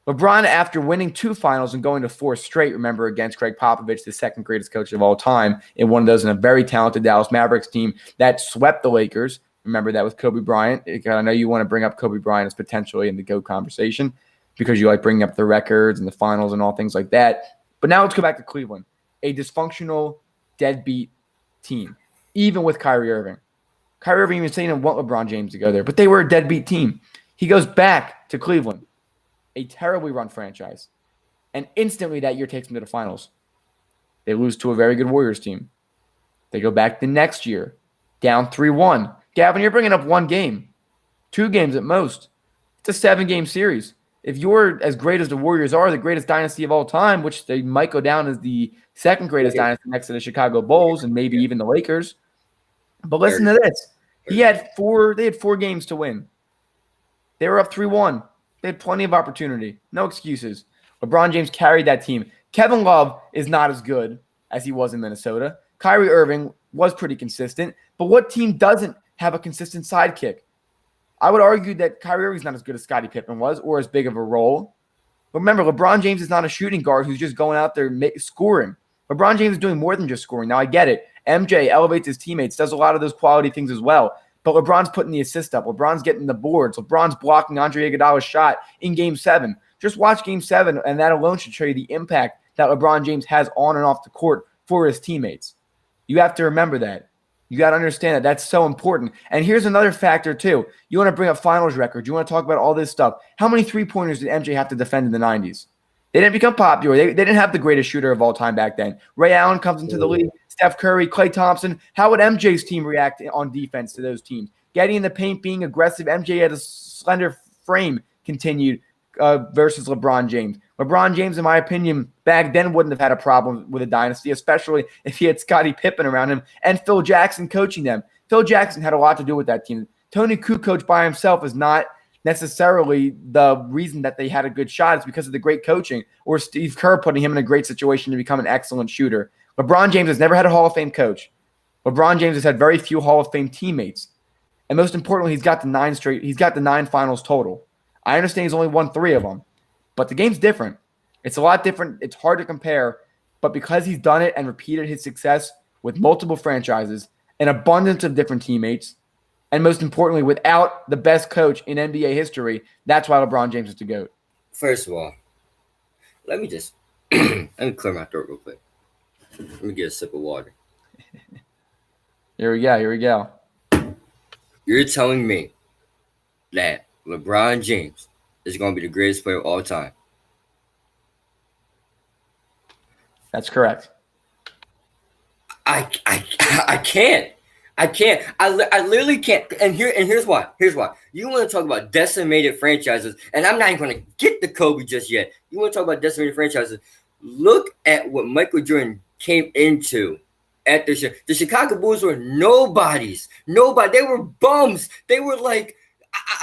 LeBron, after winning 2 finals and going to 4 straight, remember, against Greg Popovich, the second greatest coach of all time, in one of those in a very talented Dallas Mavericks team that swept the Lakers. Remember that with Kobe Bryant. I know you want to bring up Kobe Bryant as potentially in the GOAT conversation because you like bringing up the records and the finals and all things like that. But now let's go back to Cleveland, a dysfunctional, deadbeat team, even with Kyrie Irving. Kyrie Irving even saying he didn't want LeBron James to go there, but they were a deadbeat team. He goes back to Cleveland, a terribly run franchise, and instantly that year takes them to the finals. They lose to a very good Warriors team. They go back the next year, down 3-1. Gavin, you're bringing up 1 game, 2 games at most. It's a 7-game series. If you're as great as the Warriors are, the greatest dynasty of all time, which they might go down as the second greatest dynasty next to the Chicago Bulls and maybe even the Lakers. But listen to this. They had 4 games to win. They were up 3-1. They had plenty of opportunity. No excuses. LeBron James carried that team. Kevin Love is not as good as he was in Minnesota. Kyrie Irving was pretty consistent. But what team doesn't have a consistent sidekick? I would argue that Kyrie Irving's not as good as Scottie Pippen was or as big of a role. But remember, LeBron James is not a shooting guard who's just going out there scoring. LeBron James is doing more than just scoring. Now, I get it. MJ elevates his teammates, does a lot of those quality things as well. But LeBron's putting the assist up. LeBron's getting the boards. LeBron's blocking Andre Iguodala's shot in Game 7. Just watch Game 7, and that alone should show you the impact that LeBron James has on and off the court for his teammates. You have to remember that. You got to understand that. That's so important. And here's another factor, too. You want to bring up finals records. You want to talk about all this stuff. How many three-pointers did MJ have to defend in the 90s? They didn't become popular. They didn't have the greatest shooter of all time back then. Ray Allen comes into the league. Steph Curry, Klay Thompson. How would MJ's team react on defense to those teams? Getting in the paint, being aggressive. MJ had a slender frame continued versus LeBron James. LeBron James, in my opinion, back then wouldn't have had a problem with a dynasty, especially if he had Scottie Pippen around him and Phil Jackson coaching them. Phil Jackson had a lot to do with that team. Tony Kukoc by himself is not necessarily the reason that they had a good shot. It's because of the great coaching or Steve Kerr putting him in a great situation to become an excellent shooter. LeBron James has never had a Hall of Fame coach. LeBron James has had very few Hall of Fame teammates. And most importantly, he's got the 9 finals total. I understand he's only won 3 of them, but the game's different. It's a lot different. It's hard to compare, but because he's done it and repeated his success with multiple franchises, an abundance of different teammates, and most importantly, without the best coach in NBA history, that's why LeBron James is the GOAT. First of all, let me just let me clear my throat real quick. Let me get a sip of water. Here we go. You're telling me that LeBron James is going to be the greatest player of all time? That's correct. I can't. I literally can't. And here's why. You want to talk about decimated franchises, and I'm not even going to get to Kobe just yet. You want to talk about decimated franchises? Look at what Michael Jordan came into. At the Chicago Bulls were nobodies. Nobody. They were bums. They were like,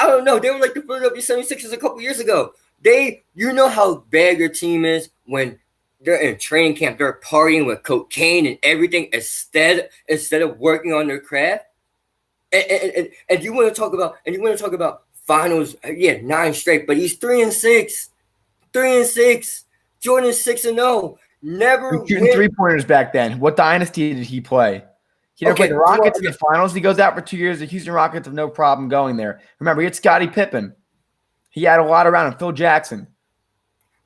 I don't know. They were like the Philadelphia 76ers a couple years ago. You know how bad your team is when they're in training camp. They're partying with cocaine and everything instead of working on their craft. And you want to talk about finals? Yeah, 9 straight. But he's 3-6. 3-6. Jordan's 6-0. Never shooting 3-pointers back then. What dynasty did he play? He never played the Rockets in the finals. He goes out for 2 years. The Houston Rockets have no problem going there. Remember, he had Scottie Pippen. He had a lot around him. Phil Jackson.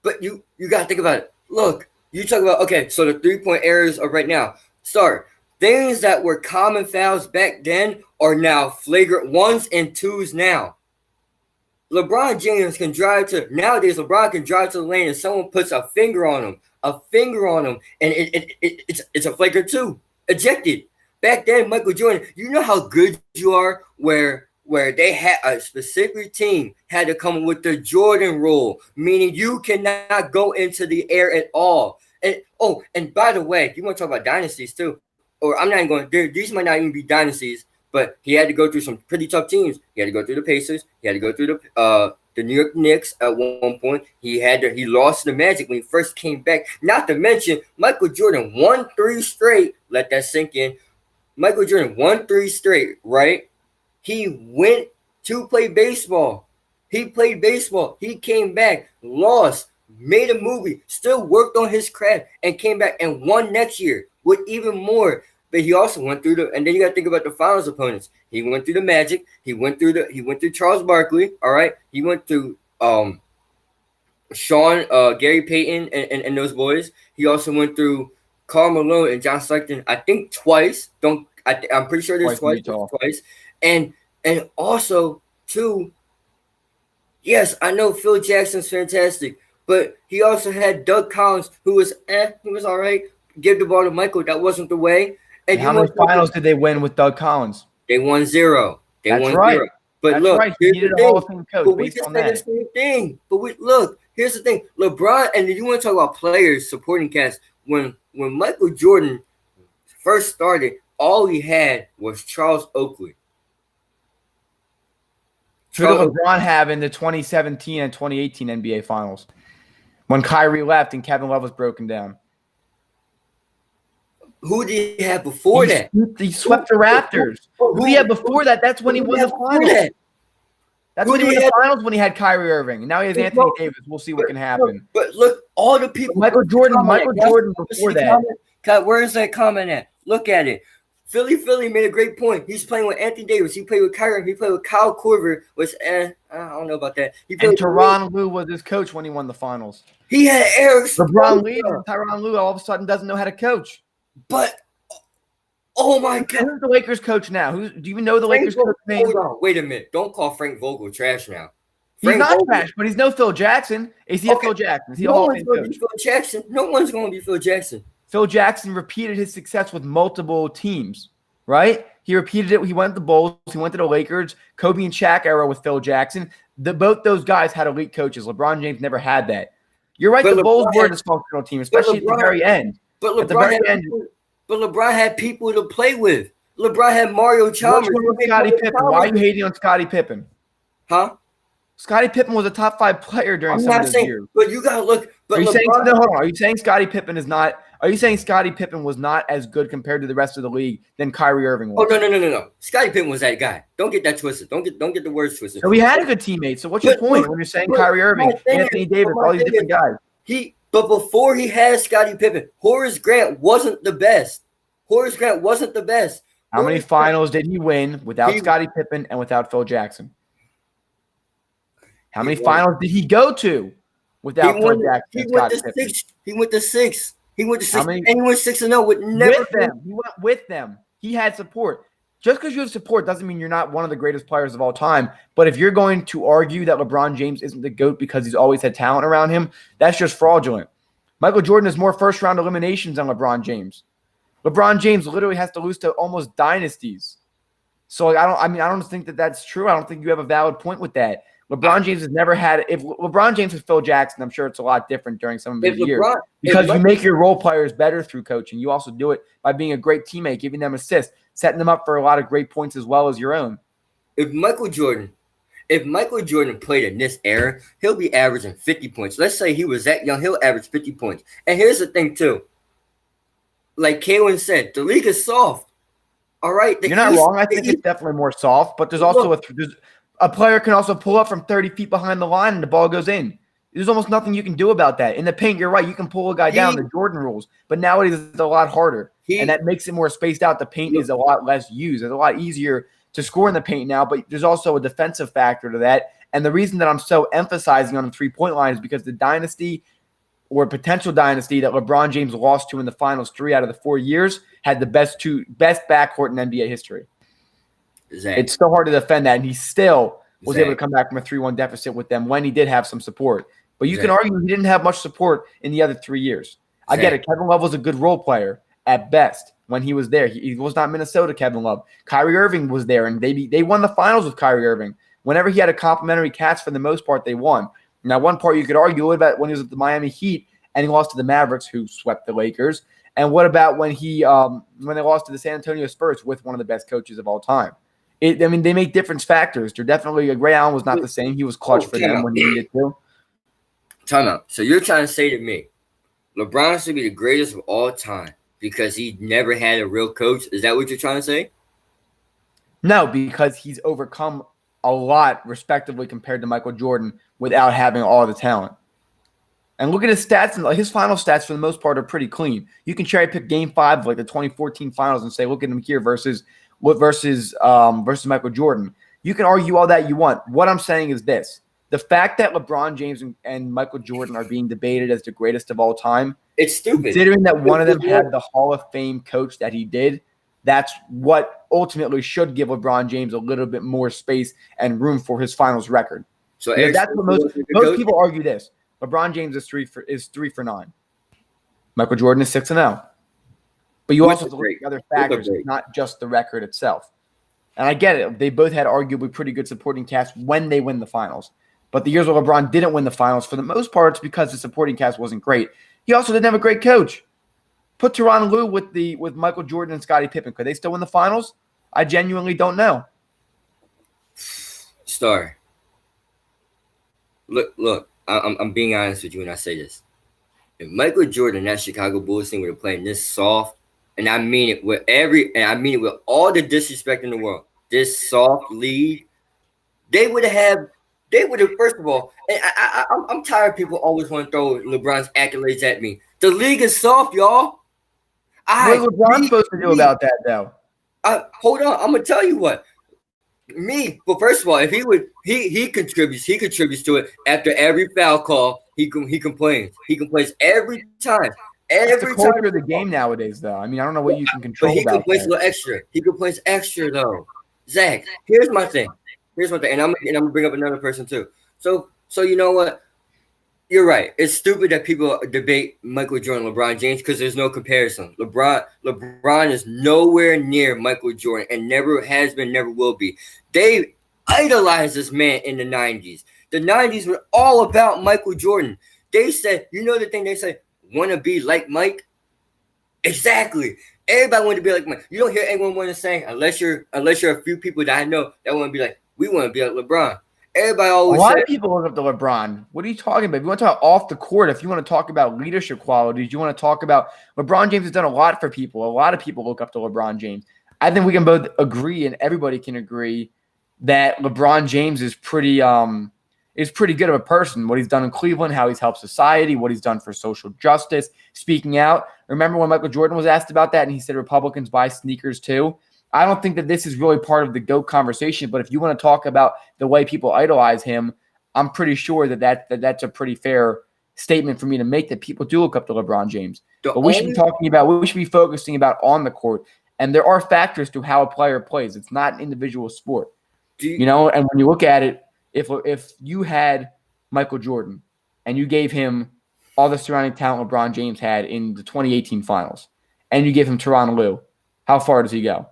But you got to think about it. Look, you talk about, so the 3-point errors are right now. Sorry. Things that were common fouls back then are now flagrant 1s and 2s now. LeBron James can nowadays LeBron can drive to the lane and someone puts a finger on him, and it's a flagrant 2. Ejected. Back then, Michael Jordan, you know how good you are where they had a specific team had to come with the Jordan rule, meaning you cannot go into the air at all. And by the way, you want to talk about dynasties too, or I'm not even going, these might not even be dynasties, but he had to go through some pretty tough teams. He had to go through the Pacers. He had to go through the New York Knicks at one point. He lost to the Magic when he first came back. Not to mention, Michael Jordan won 3 straight. Let that sink in. Michael Jordan won 3 straight, right? He went to play baseball. He played baseball. He came back, lost, made a movie, still worked on his craft, and came back and won next year with even more. But he also went through and then you got to think about the finals opponents. He went through the Magic. He went through Charles Barkley. All right. He went through Sean, Gary Payton, and those boys. He also went through Karl Malone and John Stockton. I think twice. I'm pretty sure there's twice. And also too. Yes, I know Phil Jackson's fantastic, but he also had Doug Collins, who was he was all right. Give the ball to Michael. That wasn't the way. And how many finals did they win with Doug Collins? They won 0. That's right. But that's look, right. He needed a Hall of Fame coach based on that. The same thing. But look, here's the thing. LeBron, and you want to talk about players, supporting cast. When Michael Jordan first started, all he had was Charles Oakley. Who did LeBron have in the 2017 and 2018 NBA Finals when Kyrie left and Kevin Love was broken down? Who did he have before that? He swept the Raptors. Who did he have before that? That's when he won the finals. That's when he won the finals when he had Kyrie Irving. And now he has Anthony Davis. We'll see what can happen. But look, all the people. Michael Jordan before that. Where is that comment at? Look at it. Philly made a great point. He's playing with Anthony Davis. He played with Kyrie. He played with Kyle Korver. Which I don't know about that. And Tyronn Lue was his coach when he won the finals. He had Eric LeBron leads, and Tyronn Lue all of a sudden doesn't know how to coach. But oh my God, who's the Lakers coach now? Do you even know the Lakers coach name? Hold on, wait a minute. Don't call Frank Vogel trash now. He's not trash, but he's no Phil Jackson. Is he a Phil Jackson? Is he a Hall of Fame coach? Phil Jackson. No one's going to be Phil Jackson. Phil Jackson repeated his success with multiple teams, right? He repeated it. He went to the Bulls. He went to the Lakers. Kobe and Shaq era with Phil Jackson. Both those guys had elite coaches. LeBron James never had that. You're right. The Bulls were a dysfunctional team, especially at the very end. But LeBron had people to play with. LeBron had Mario Chalmers. Scottie Pippen. Why are you hating on Scottie Pippen? Huh? Scottie Pippen was a top 5 player during some of those years. But you gotta look. But are you saying Scottie Pippen is not? Are you saying Scottie Pippen was not as good compared to the rest of the league than Kyrie Irving was? Oh no. Scottie Pippen was that guy. Don't get that twisted. Don't get the words twisted. So he had a good teammate. So what's your point when you're saying Kyrie Irving, Anthony Davis, all these different guys? But before he had Scottie Pippen, Horace Grant wasn't the best. How many finals did he win without Scottie Pippen and without Phil Jackson? How many finals did he go to without Phil Jackson and Scottie Pippen? He went to 6. He went 6-0 with never with them. He went with them. He had support. Just because you have support doesn't mean you're not one of the greatest players of all time. But if you're going to argue that LeBron James isn't the GOAT because he's always had talent around him, that's just fraudulent. Michael Jordan has more first-round eliminations than LeBron James. LeBron James literally has to lose to almost dynasties. So I don't think that that's true. I don't think you have a valid point with that. LeBron James has never had – if LeBron James was Phil Jackson, I'm sure it's a lot different during some of his years. Because you make your role players better through coaching. You also do it by being a great teammate, giving them assists, setting them up for a lot of great points as well as your own. If Michael Jordan played in this era, he'll be averaging 50 points. Let's say he was that young, he'll average 50 points. And here's the thing, too. Like Kaylin said, the league is soft. All right? You're not wrong. I think it's definitely more soft. But there's also a player can also pull up from 30 feet behind the line and the ball goes in. There's almost nothing you can do about that. In the paint, you're right. You can pull a guy down, the Jordan rules. But nowadays, it's a lot harder. And that makes it more spaced out. The paint is a lot less used. It's a lot easier to score in the paint now. But there's also a defensive factor to that. And the reason that I'm so emphasizing on the three-point line is because the dynasty or potential dynasty that LeBron James lost to in the finals 3 out of the 4 years had the best backcourt in NBA history. Exactly. It's so hard to defend that, and he still was able to come back from a 3-1 deficit with them when he did have some support. But you can argue he didn't have much support in the other 3 years. I get it. Kevin Love was a good role player at best when he was there. He was not Minnesota Kevin Love. Kyrie Irving was there, and they won the finals with Kyrie Irving. Whenever he had a complimentary cast, for the most part, they won. Now, one part you could argue, what about when he was at the Miami Heat and he lost to the Mavericks, who swept the Lakers? And what about when they lost to the San Antonio Spurs with one of the best coaches of all time? They make difference factors. They're definitely – Ray Allen was not the same. He was clutch for them when he needed to. Time out. So you're trying to say to me, LeBron should be the greatest of all time because he never had a real coach? Is that what you're trying to say? No, because he's overcome a lot, respectively, compared to Michael Jordan without having all the talent. And look at his stats, and his final stats for the most part are pretty clean. You can cherry pick Game 5 of like the 2014 Finals and say, look at him here versus Michael Jordan. You can argue all that you want. What I'm saying is this: the fact that LeBron James and Michael Jordan are being debated as the greatest of all time, it's stupid. Considering that one of them had the Hall of Fame coach that he did, that's what ultimately should give LeBron James a little bit more space and room for his finals record. So that's what most people argue this. LeBron James is 3 for 9. Michael Jordan is 6-0. But you also have to look at other factors, not just the record itself. And I get it. They both had arguably pretty good supporting cast when they win the finals. But the years where LeBron didn't win the finals, for the most part, it's because the supporting cast wasn't great. He also didn't have a great coach. Put Tyronn Lue with Michael Jordan and Scottie Pippen. Could they still win the finals? I genuinely don't know. Star. Look. I'm being honest with you when I say this. If Michael Jordan and that Chicago Bulls team were playing this soft, and I mean it with all the disrespect in the world, this soft league, they would have first of all, and I'm tired of people always want to throw LeBron's accolades at me. The league is soft, y'all. What is LeBron supposed to do about that, though? Hold on, I'm gonna tell you what. But first of all, if he contributes to it. After every foul call, he complains. He complains every time. It's the culture of the game nowadays, though. I mean, I don't know what you can control. But he complains a little extra. He complains extra, though. Zach, here's my thing, and I'm gonna bring up another person too. So you know what? You're right. It's stupid that people debate Michael Jordan, LeBron James, because there's no comparison. LeBron is nowhere near Michael Jordan and never has been, never will be. They idolized this man in the 90s. The 90s were all about Michael Jordan. They said, you know the thing they say, want to be like Mike? Exactly. Everybody want to be like Mike. You don't hear anyone want to say, unless you're a few people that I know that want to be like, we want to be like LeBron. Everybody always a lot of people look up to LeBron. What are you talking about? If you want to talk off the court, if you want to talk about leadership qualities, you want to talk about LeBron James has done a lot for people. A lot of people look up to LeBron James. I think we can both agree, and everybody can agree, that LeBron James is pretty good of a person. What he's done in Cleveland, how he's helped society, what he's done for social justice, speaking out. Remember when Michael Jordan was asked about that, and he said Republicans buy sneakers too? I don't think that this is really part of the GOAT conversation, but if you want to talk about the way people idolize him, I'm pretty sure that's a pretty fair statement for me to make, that people do look up to LeBron James. But we should be focusing about on the court, and there are factors to how a player plays. It's not an individual sport. And when you look at it, if you had Michael Jordan and you gave him all the surrounding talent LeBron James had in the 2018 finals, and you give him Tyronn Lue, how far does he go?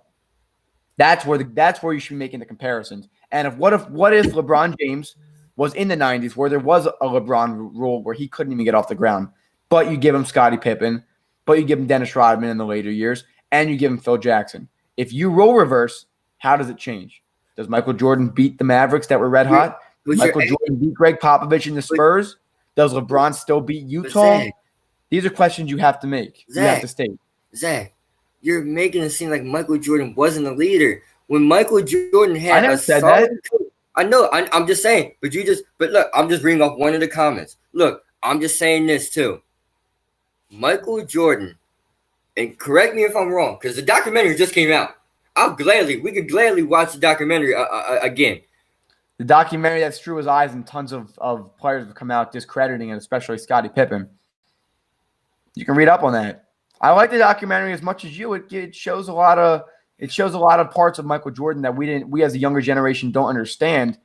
That's where you should be making the comparisons. And what if LeBron James was in the 90s where there was a LeBron rule where he couldn't even get off the ground, but you give him Scottie Pippen, but you give him Dennis Rodman in the later years, and you give him Phil Jackson. If you role reverse, how does it change? Does Michael Jordan beat the Mavericks that were red hot? Does Michael Jordan beat Greg Popovich in the Spurs? Does LeBron still beat Utah? These are questions you have to make. You have to state. Zach, you're making it seem like Michael Jordan wasn't a leader. When Michael Jordan had I never said that. I know. I'm just saying. But look, I'm just reading off one of the comments. Look, I'm just saying this too. Michael Jordan, and correct me if I'm wrong, because the documentary just came out. We could gladly watch the documentary again. The documentary that's Drew his eyes, and tons of players have come out discrediting it, especially Scottie Pippen. You can read up on that. I like the documentary as much as you. It shows a lot of parts of Michael Jordan that we as a younger generation don't understand.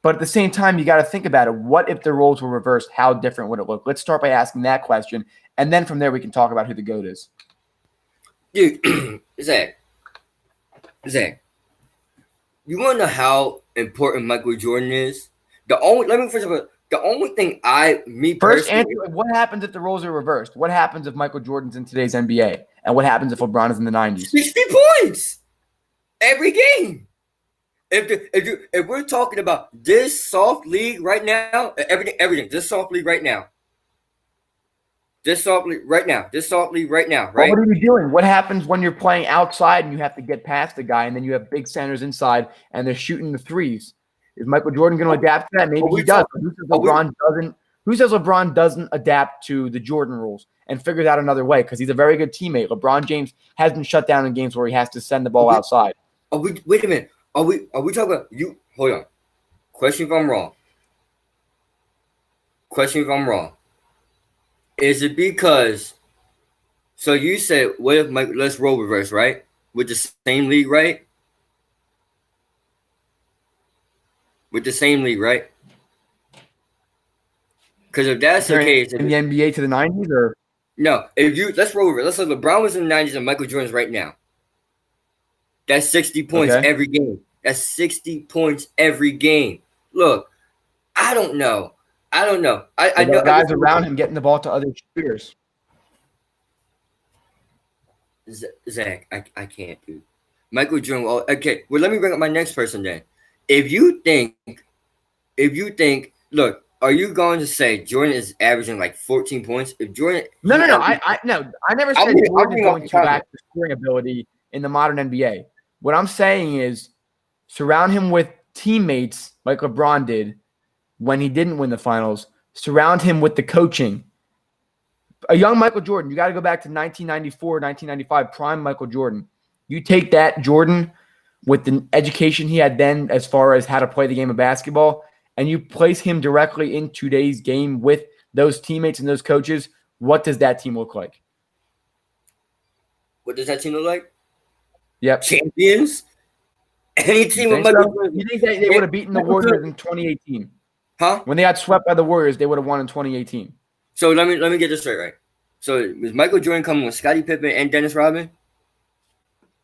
But at the same time, you got to think about it. What if the roles were reversed? How different would it look? Let's start by asking that question, and then from there we can talk about who the GOAT is. Dude, Zach, you want to know how important Michael Jordan is? The only thing First answer, what happens if the roles are reversed? What happens if Michael Jordan's in today's NBA? And what happens if LeBron is in the 90s? 60 points every game. If we're talking about this soft league right now, everything, this soft league right now. This soft league right now, right? What are you doing? What happens when you're playing outside and you have to get past the guy, and then you have big centers inside and they're shooting the threes? Is Michael Jordan going to adapt to that? Maybe he does. Who says LeBron doesn't adapt to the Jordan rules and figures out another way? Because he's a very good teammate. LeBron James has been shut down in games where he has to send the ball outside. Wait a minute. Are we talking about you? Hold on. Question if I'm wrong. Is it because? So you said, what if let's roll reverse, right? With the same league, right? Because if that's the case, in the NBA to the 90s, or no, let's roll reverse. Let's say LeBron was in the 90s and Michael Jordan's right now. That's 60 points every game. That's 60 points every game. Look, I don't know. I know guys around him getting the ball to other shooters. Zach, I can't, dude. Michael Jordan. Well, okay. Well, let me bring up my next person then. If you think, look, are you going to say Jordan is averaging like 14 points? If Jordan, no. I never said Jordan is going to lack the scoring ability in the modern NBA. What I'm saying is, surround him with teammates like LeBron did when he didn't win the finals. Surround him with the coaching. A young Michael Jordan, you got to go back to 1994, 1995, prime Michael Jordan. You take that Jordan with the education he had then as far as how to play the game of basketball, and you place him directly in today's game with those teammates and those coaches, what does that team look like? What does that team look like? Yep. Champions? Any team with Michael Jordan. You think they would have beaten the Warriors in 2018? Huh? When they got swept by the Warriors, they would have won in 2018. So let me get this straight, right? So is Michael Jordan coming with Scottie Pippen and Dennis Rodman?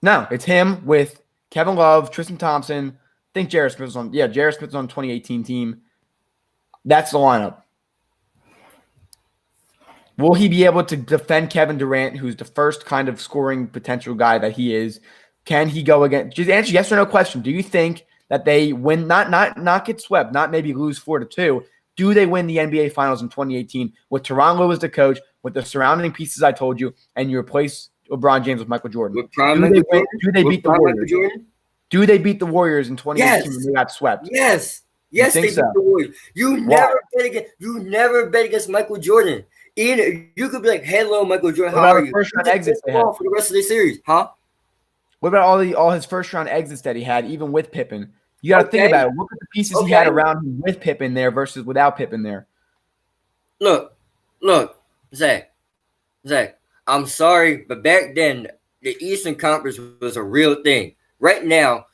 No, it's him with Kevin Love, Tristan Thompson. I think J.R. Smith's on. Yeah, J.R. Smith's on the 2018 team. That's the lineup. Will he be able to defend Kevin Durant, who's the first kind of scoring potential guy that he is? Can he go again? Just answer yes or no question. Do you think that they win, not get swept, not maybe lose 4-2? Do they win the NBA Finals in 2018 with Tyronn Lue as the coach, with the surrounding pieces I told you, and you replace LeBron James with Michael Jordan? Do they beat the Warriors? Do they beat the Warriors in 2018 when they got swept? Yes, they beat the Warriors. You never bet against Michael Jordan. Even you could be like, "Hello, Michael Jordan, how are you?" First round exits they had for the rest of the series, huh? What about all his first round exits that he had, even with Pippen? You got to think about it. Look at the pieces he had around him with Pippen there versus without Pippen there. Look, Zach. I'm sorry, but back then the Eastern Conference was a real thing. Right now,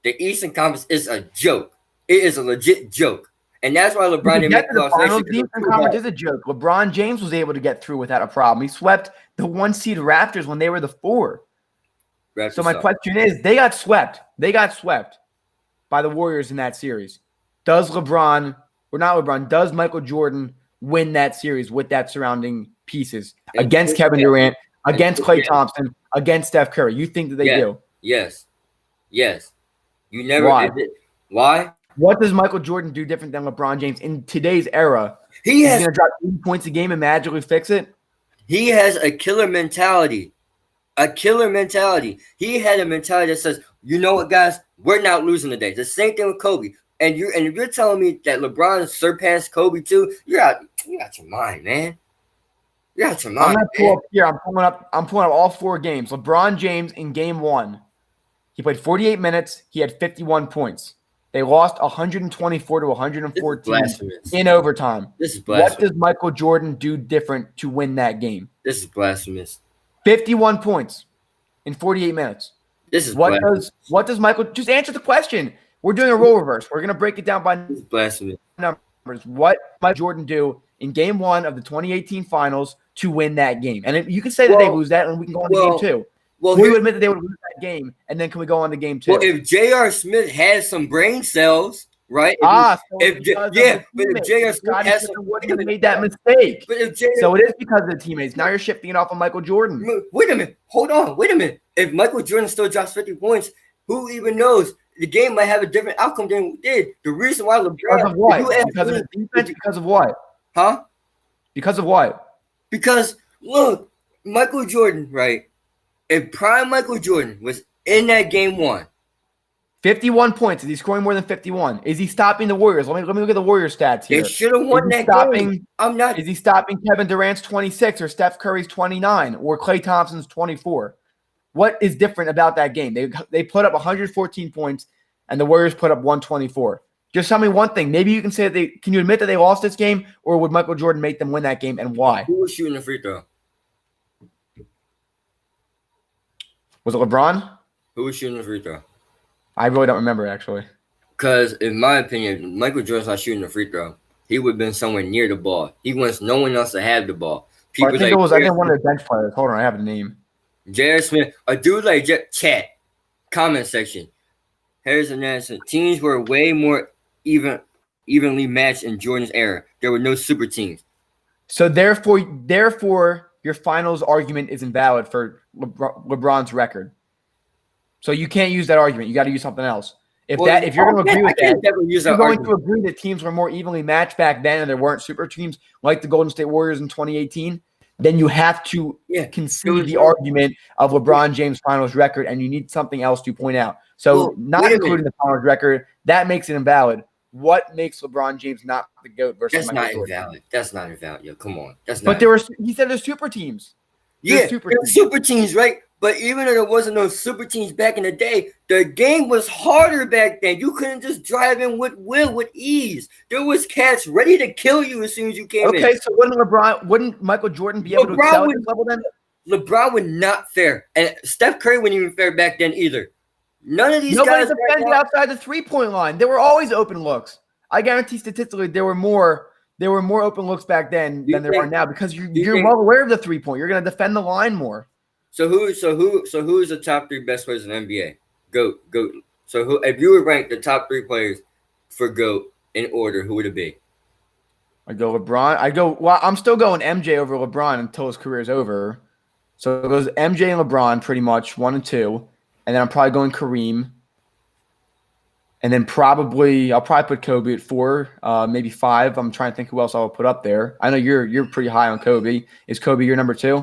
the Eastern Conference is a joke. It is a legit joke. And that's why LeBron didn't make the finals. The Eastern Conference is a joke. LeBron James was able to get through without a problem. He swept the 1 seed Raptors when they were the 4. So my question is, they got swept. They got swept by the Warriors in that series. Does does Michael Jordan win that series with that surrounding pieces against Kevin Durant, against Klay Thompson, against Steph Curry? You think that they do? Yes. You never. Why? What does Michael Jordan do different than LeBron James in today's era? He's going to drop 80 points a game and magically fix it? He has a killer mentality. He had a mentality that says, you know what, guys? We're not losing today. The same thing with Kobe. And if you're telling me that LeBron surpassed Kobe too, you're out your mind, man. You're out your mind. I'm gonna pull up here. I'm pulling up all 4 games. LeBron James in game 1. He played 48 minutes. He had 51 points. They lost 124 to 114 in overtime. This is blasphemous. What does Michael Jordan do different to win that game? This is blasphemous. 51 points in 48 minutes. This is blasphemous. What does Michael – just answer the question. We're doing a role reverse. We're going to break it down by blasphemous numbers. What Michael Jordan do in game 1 of the 2018 finals to win that game? And you can say that they lose that, and we can go on to game 2. Well, we would admit that they would lose that game, and then can we go on to game 2? Well, if J.R. Smith has some brain cells, right? If J.R. Smith has some, wouldn't have made that mistake. But if so it is because of the teammates. Now you're shifting it off of Michael Jordan. Wait a minute. Hold on. Wait a minute. If Michael Jordan still drops 50 points, who even knows? The game might have a different outcome than we did. The reason why LeBron. Because of what? Because of the defense? Because of what? Huh? Because of what? Because, look, Michael Jordan, right? If prime Michael Jordan was in that game 1, 51 points. Is he scoring more than 51? Is he stopping the Warriors? Let me look at the Warriors stats here. They should have won that game. I'm not. Is he stopping Kevin Durant's 26 or Steph Curry's 29 or Klay Thompson's 24? What is different about that game? They put up 114 points and the Warriors put up 124. Just tell me one thing. Maybe you can say that can you admit that they lost this game, or would Michael Jordan make them win that game, and why? Who was shooting the free throw? Was it LeBron? Who was shooting the free throw? I really don't remember, actually. Because, in my opinion, Michael Jordan's not shooting the free throw. He would have been somewhere near the ball. He wants no one else to have the ball. I think it was one of the bench players. Hold on, I have the name. J.R. Smith. A dude like chat. Comment section. Harrison Anderson. Teams were way more evenly matched in Jordan's era. There were no super teams. So, therefore, your finals argument is invalid for LeBron's record. So you can't use that argument. You got to use something else. If you're going to agree with that, you're going to agree that teams were more evenly matched back then and there weren't super teams like the Golden State Warriors in 2018, then you have to concede the argument of LeBron James' finals record, and you need something else to point out. So not including the finals record, that makes it invalid. What makes LeBron James not the GOAT versus Michael Jordan? Invalid. That's not invalid. Yo, come on. That's not. He said there's super teams. There's super teams, right? But even though there wasn't no super teams back in the day, the game was harder back then. You couldn't just drive in with ease. There was cats ready to kill you as soon as you came in. Okay, so wouldn't Michael Jordan be able to excel at this level then? LeBron would not fare. And Steph Curry wouldn't even fare back then either. None of these guys defended outside the three-point line. There were always open looks. I guarantee statistically there were more open looks back then than there are now because you're well aware of the three-point. You're going to defend the line more. So who is the top 3 best players in the NBA? GOAT. So who, if you would rank the top 3 players for GOAT in order, who would it be? I go LeBron. I'm still going MJ over LeBron until his career is over. So it goes MJ and LeBron pretty much 1 and 2, and then I'm probably going Kareem. And then I'll probably put Kobe at 4, maybe 5. I'm trying to think who else I'll put up there. I know you're pretty high on Kobe. Is Kobe your number 2?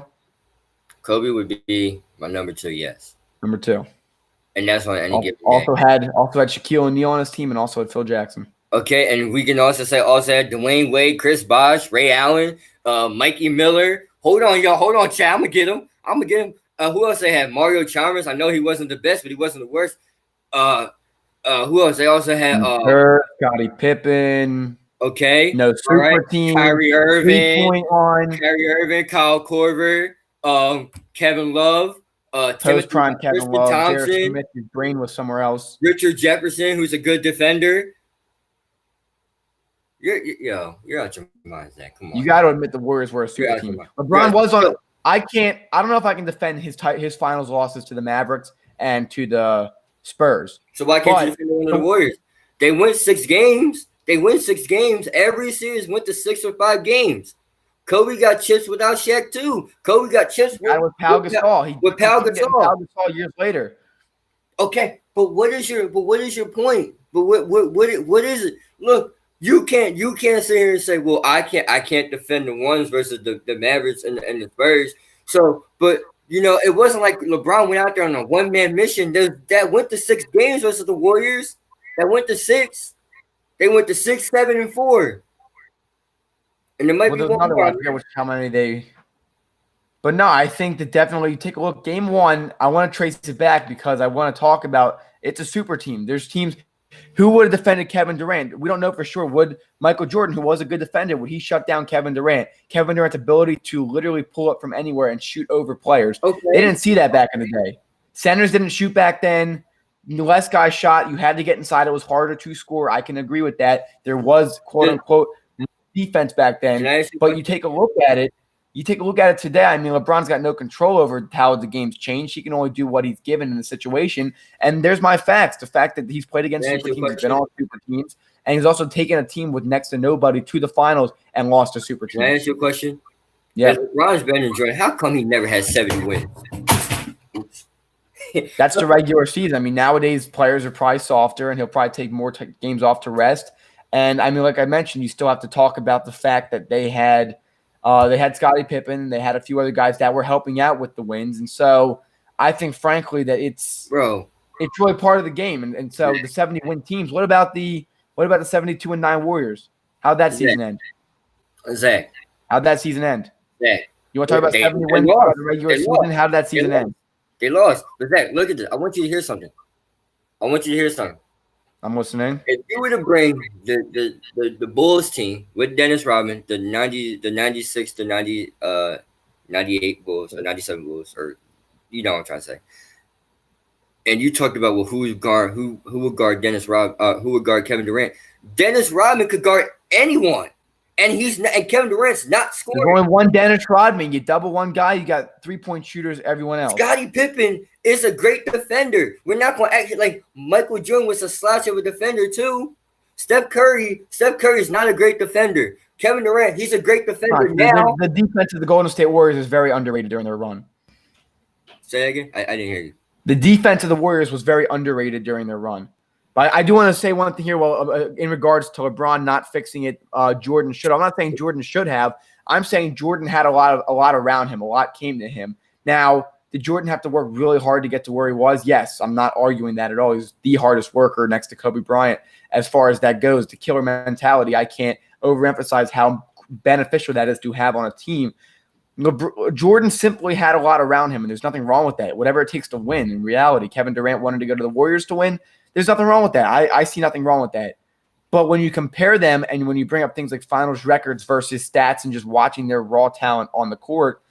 Kobe would be my number 2, yes. Number 2. And that's on any given game. Had Shaquille O'Neal on his team and also had Phil Jackson. Okay, and we can also had Dwayne Wade, Chris Bosh, Ray Allen, Mikey Miller. Hold on, y'all. Hold on, chat. I'm going to get him. Who else they had? Mario Chalmers. I know he wasn't the best, but he wasn't the worst. Who else? They also had Scottie Pippen. Okay. No super team. Kyrie Irving. Kyle Korver. Kevin Love, post-prime Kevin Love, Thompson, J.R. Smith, his brain was somewhere else. Richard Jefferson, who's a good defender. You're out your mind, Zach. Come on. You got to admit the Warriors were a super team. LeBron was on. I don't know if I can defend his finals losses to the Mavericks and to the Spurs. So why can't you defend one of the Warriors? They win 6 games. Every series went to 6 or 5 games. Kobe got chips without Shaq too. Kobe got chips with Pau Gasol. With Pau Gasol years later. Okay, but what is your point? But what is it? Look, you can't sit here and say, well, I can't defend the ones versus the Mavericks and the Spurs. So, but it wasn't like LeBron went out there on a one-man mission. That went to 6 games versus the Warriors. That went to 6. They went to 6, 7, and 4. And there might be one more. I forget how many they. But no, I think that definitely take a look. Game 1, I want to trace it back because I want to talk about it's a super team. There's teams who would have defended Kevin Durant. We don't know for sure. Would Michael Jordan, who was a good defender, would he shut down Kevin Durant? Kevin Durant's ability to literally pull up from anywhere and shoot over players. Okay. They didn't see that back in the day. Centers didn't shoot back then. Less guys shot. You had to get inside. It was harder to score. I can agree with that. There was quote unquote defense back then, but you take a look at it. You take a look at it today. I mean, LeBron's got no control over how the game's changed. He can only do what he's given in the situation. And there's my facts. The fact that he's played against super teams, he's been on super teams, and he's also taken a team with next to nobody to the finals and lost to super teams. Can I ask you a question? Yeah. LeBron's better than Jordan. How come he never had 70 wins? That's the regular season. I mean, nowadays players are probably softer, and he'll probably take more games off to rest. And I mean, like I mentioned, you still have to talk about the fact that they had Scottie Pippen, they had a few other guys that were helping out with the wins, and so I think, frankly, that it's It's really part of the game. And so the 70-win teams. What about the 72-9 Warriors? How'd that season end? Zach. How'd that season end? Zach. You want to talk about 70 wins about the regular season? How did that season end? They lost. But Zach, look at this. I want you to hear something. I'm listening. If you were to bring the Bulls team with Dennis Rodman, the 96 to 98 Bulls or 97 Bulls, or you know what I'm trying to say. And you talked about who would guard who would guard Kevin Durant. Dennis Rodman could guard anyone. And Kevin Durant's not scoring. There's only one Dennis Rodman. You double one guy, you got 3-point shooters, everyone else. Scottie Pippen is a great defender. We're not going to act like Michael Jordan was a slouch of a defender too. Steph Curry is not a great defender. Kevin Durant, he's a great defender now. The defense of the Golden State Warriors is very underrated during their run. Say that again? I didn't hear you. The defense of the Warriors was very underrated during their run. But I do want to say one thing here. Well, in regards to LeBron not fixing it, Jordan should. I'm not saying Jordan should have. I'm saying Jordan had a lot around him. A lot came to him. Now, did Jordan have to work really hard to get to where he was? Yes, I'm not arguing that at all. He's the hardest worker next to Kobe Bryant as far as that goes. The killer mentality, I can't overemphasize how beneficial that is to have on a team. Jordan simply had a lot around him, and there's nothing wrong with that. Whatever it takes to win. In reality, Kevin Durant wanted to go to the Warriors to win. There's nothing wrong with that. I see nothing wrong with that. But when you compare them and when you bring up things like finals records versus stats and just watching their raw talent on the court,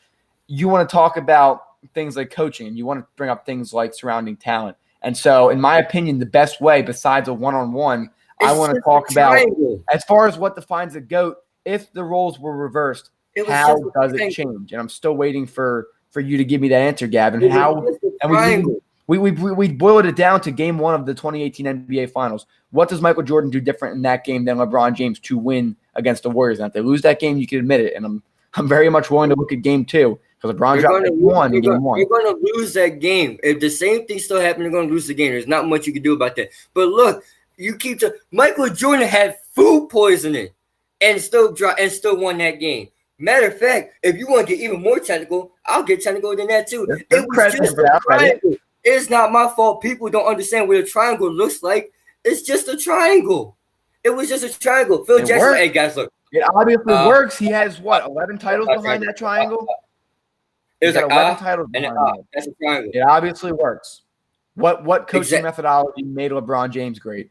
you want to talk about things like coaching. You want to bring up things like surrounding talent. And so, in my opinion, the best way besides a one-on-one, I want to talk about as far as what defines a GOAT, if the roles were reversed, how does it change? And I'm still waiting for you to give me that answer, Gavin. We boiled it down to game 1 of the 2018 NBA Finals. What does Michael Jordan do different in that game than LeBron James to win against the Warriors? And if they lose that game, you can admit it. And I'm very much willing to look at game 2 because LeBron dropped one in game 1. You're going to lose that game. If the same thing still happened, you're going to lose the game. There's not much you can do about that. But look, Michael Jordan had food poisoning and still won that game. Matter of fact, if you want to get even more technical, I'll get technical than that too. It was just a triangle. It's not my fault. People don't understand what a triangle looks like. It's just a triangle. It was just a triangle. Phil Jackson. Works. Hey guys, look. It obviously works. He has 11 titles behind that triangle. It was 11 titles behind that. That's a triangle. It obviously works. What coaching methodology made LeBron James great,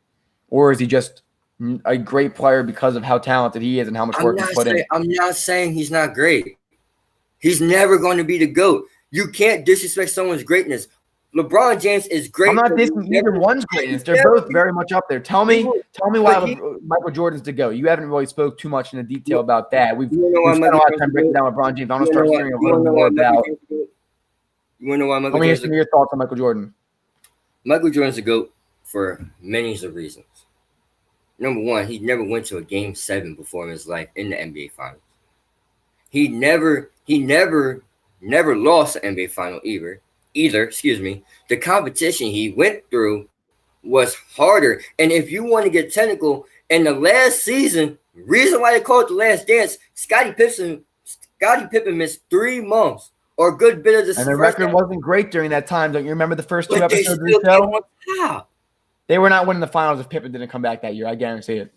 or is he just a great player because of how talented he is and how much work he put in? I'm not saying he's not great. He's never going to be the GOAT. You can't disrespect someone's greatness. LeBron James is great. I'm not dissing either one's greatness. They're both very much up there. Tell me why Michael Jordan's the GOAT. You haven't really spoke too much in the detail about that. We've spent a lot of time breaking down LeBron James. I want to start hearing a little more about. You want to know why Michael Jordan? Let me hear some of your thoughts on Michael Jordan. Michael Jordan's the GOAT for many of reasons. Number one, he never went to a game 7 before in his life in the NBA Finals. He never lost an NBA Final either. The competition he went through was harder. And if you want to get technical, in the last season, reason why they call it the last dance, Scottie Pippen missed 3 months or a good bit of the season. And the record wasn't great during that time. Don't you remember the first 2 episodes of the show? They were not winning the finals if Pippen didn't come back that year. I guarantee it.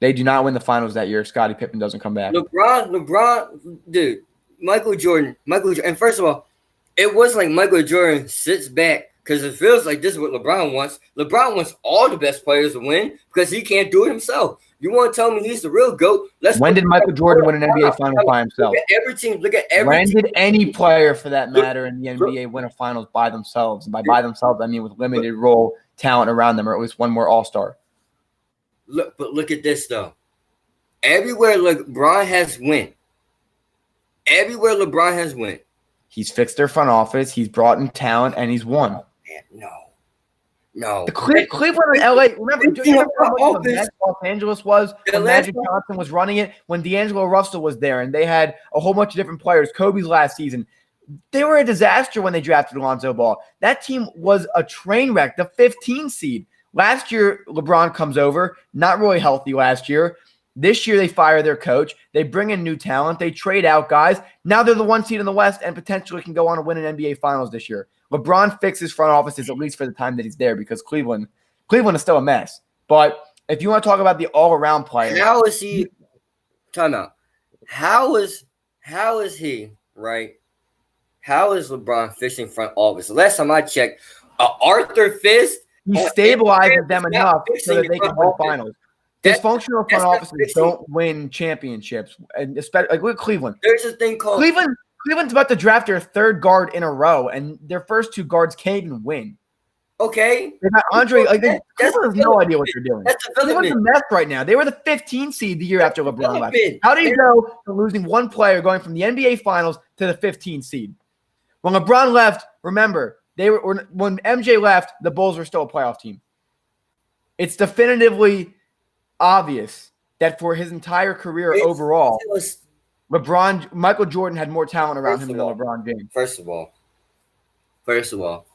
They do not win the finals that year if Scottie Pippen doesn't come back. LeBron, dude, Michael Jordan. And first of all, it wasn't like Michael Jordan sits back because it feels like this is what LeBron wants. LeBron wants all the best players to win because he can't do it himself. You want to tell me he's the real GOAT? When did Michael Jordan win an NBA Finals by himself? Look at every When team. did any player, for that matter, in the NBA win a Finals by themselves? And by themselves, I mean with limited role talent around them, or at least one more All-Star. Look at this though. Everywhere LeBron has went. He's fixed their front office. He's brought in talent, and he's won. No. The Cleveland and LA. Remember how much the mess Los Angeles was when Magic Johnson was running it? When D'Angelo Russell was there, and they had a whole bunch of different players. Kobe's last season. They were a disaster when they drafted Lonzo Ball. That team was a train wreck, the 15 seed. Last year, LeBron comes over, not really healthy last year. This year, they fire their coach. They bring in new talent. They trade out guys. Now they're the 1 seed in the West and potentially can go on to win an NBA Finals this year. LeBron fixes front offices, at least for the time that he's there, because Cleveland is still a mess. But if you want to talk about the all-around player. How is he – time out. How is he, right? How is LeBron fixing front office? Last time I checked, Arthur Fist. He stabilizes them enough so that they can win finals. Dysfunctional front offices don't win championships, and especially like with Cleveland. There's a thing called Cleveland's about to draft their third guard in a row, and their first 2 guards can't even win. Okay, they got Andre. Cleveland has no idea what they're doing. Cleveland's a mess right now. They were the 15th seed the year after LeBron left. How do you go from losing one player, going from the NBA Finals to the 15th seed? When LeBron left, remember, when MJ left, the Bulls were still a playoff team. It's definitively obvious that for his entire career overall, Michael Jordan had more talent around him than LeBron James. First of all,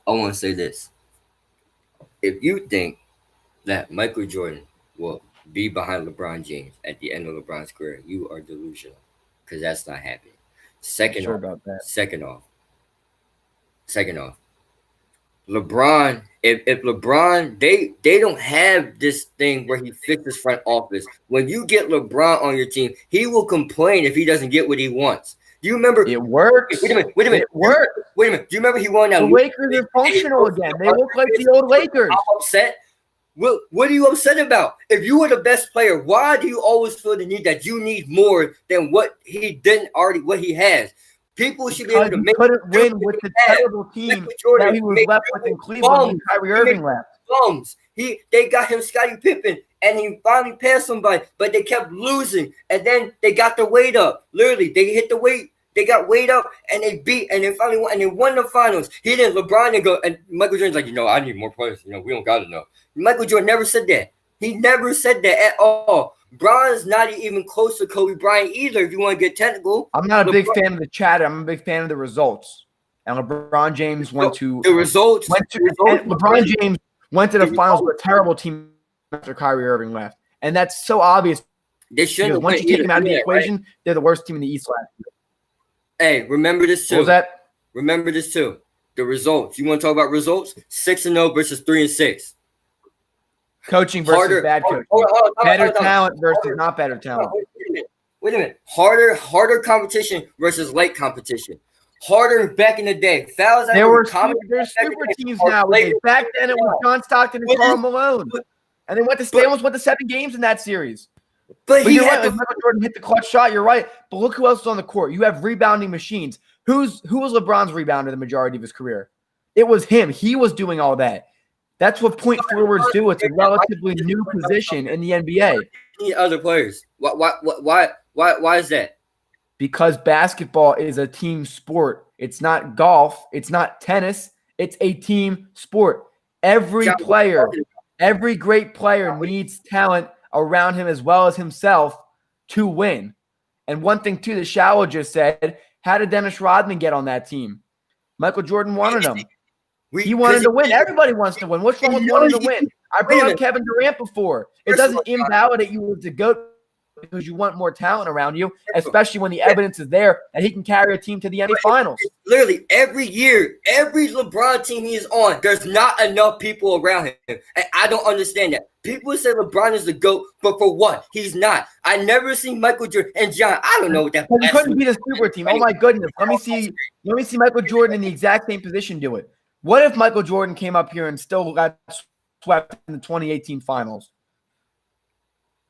I want to say this. If you think that Michael Jordan will be behind LeBron James at the end of LeBron's career, you are delusional, because that's not happening. Second off, LeBron, if LeBron, they don't have this thing where he fixes front office. When you get LeBron on your team, he will complain if he doesn't get what he wants. Do you remember? It works. Wait a minute. It works. Wait a minute. Do you remember he won that? The Lakers are functional again. They look like the old Lakers. I'm upset. What are you upset about? If you were the best player, why do you always feel the need that you need more than what he has? People should be able to make. Couldn't win with the terrible team that he was left with in Cleveland when Kyrie Irving left. They got him Scottie Pippen, and he finally passed somebody, but they kept losing, and then they got the weight up. Literally, they hit the weight. They got weight up, and they beat, and they finally won, and they won the finals. LeBron didn't go, and Michael Jordan's like, I need more players. We don't got enough. Michael Jordan never said that. He never said that at all. Bron's not even close to Kobe Bryant either, if you want to get technical. I'm not a big fan of the chatter. I'm a big fan of the results. And LeBron James went to the results. LeBron James went to the finals with a terrible team after Kyrie Irving left. And that's so obvious. They shouldn't. Once you take them out of the equation, right? They're the worst team in the East last year. Hey, remember this too. What was that? Remember this too. The results. You want to talk about results? 6-0 versus 3-6. Coaching versus bad coaching. Better talent versus not better talent. Wait a minute. Harder competition versus light competition. Harder back in the day. Fouls. There's super teams now. Back then it was John Stockton and Karl Malone. And they almost went to 7 games in that series. But you're right. Michael Jordan hit the clutch shot. You're right. But look who else is on the court. You have rebounding machines. Who was LeBron's rebounder the majority of his career? It was him. He was doing all that. That's what point forwards do. It's a relatively new position in the NBA. Need other players. Why is that? Because basketball is a team sport. It's not golf. It's not tennis. It's a team sport. Every great player needs talent around him as well as himself to win. And one thing, too, that Shallow just said, how did Dennis Rodman get on that team? Michael Jordan wanted him. He wanted to win. Everybody wants to win. What's wrong with wanting to win? I brought up Kevin Durant before. It doesn't invalidate you as a GOAT because you want more talent around you, especially when the evidence is there that he can carry a team to the NBA Finals. Literally, every year, every LeBron team he is on, there's not enough people around him. And I don't understand that. People say LeBron is the GOAT, but for what? He's not. I never seen Michael Jordan and John. I don't know what that. He couldn't beat a super team. Oh my goodness. Let me see Michael Jordan in the exact same position do it. What if Michael Jordan came up here and still got swept in the 2018 finals?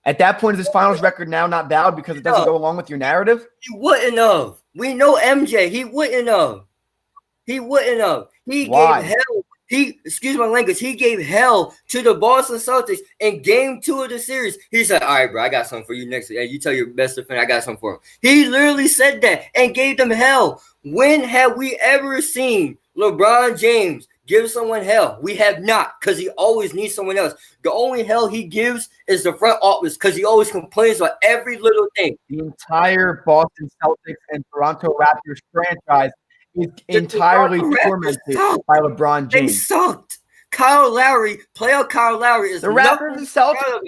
At that point, is his finals record now not valid because it doesn't go along with your narrative? He wouldn't have. We know MJ. He wouldn't have. He gave hell. Excuse my language. He gave hell to the Boston Celtics in game 2 of the series. He said, all right, bro, I got something for you next week. Hey, you tell your best defender I got something for him. He literally said that and gave them hell. When have we ever seen LeBron James give someone hell? We have not, because he always needs someone else. The only hell he gives is the front office, because he always complains about every little thing. The entire Boston Celtics and Toronto Raptors franchise is entirely tormented by LeBron James. They sucked. Playoff Kyle Lowry is the Raptors and Celtics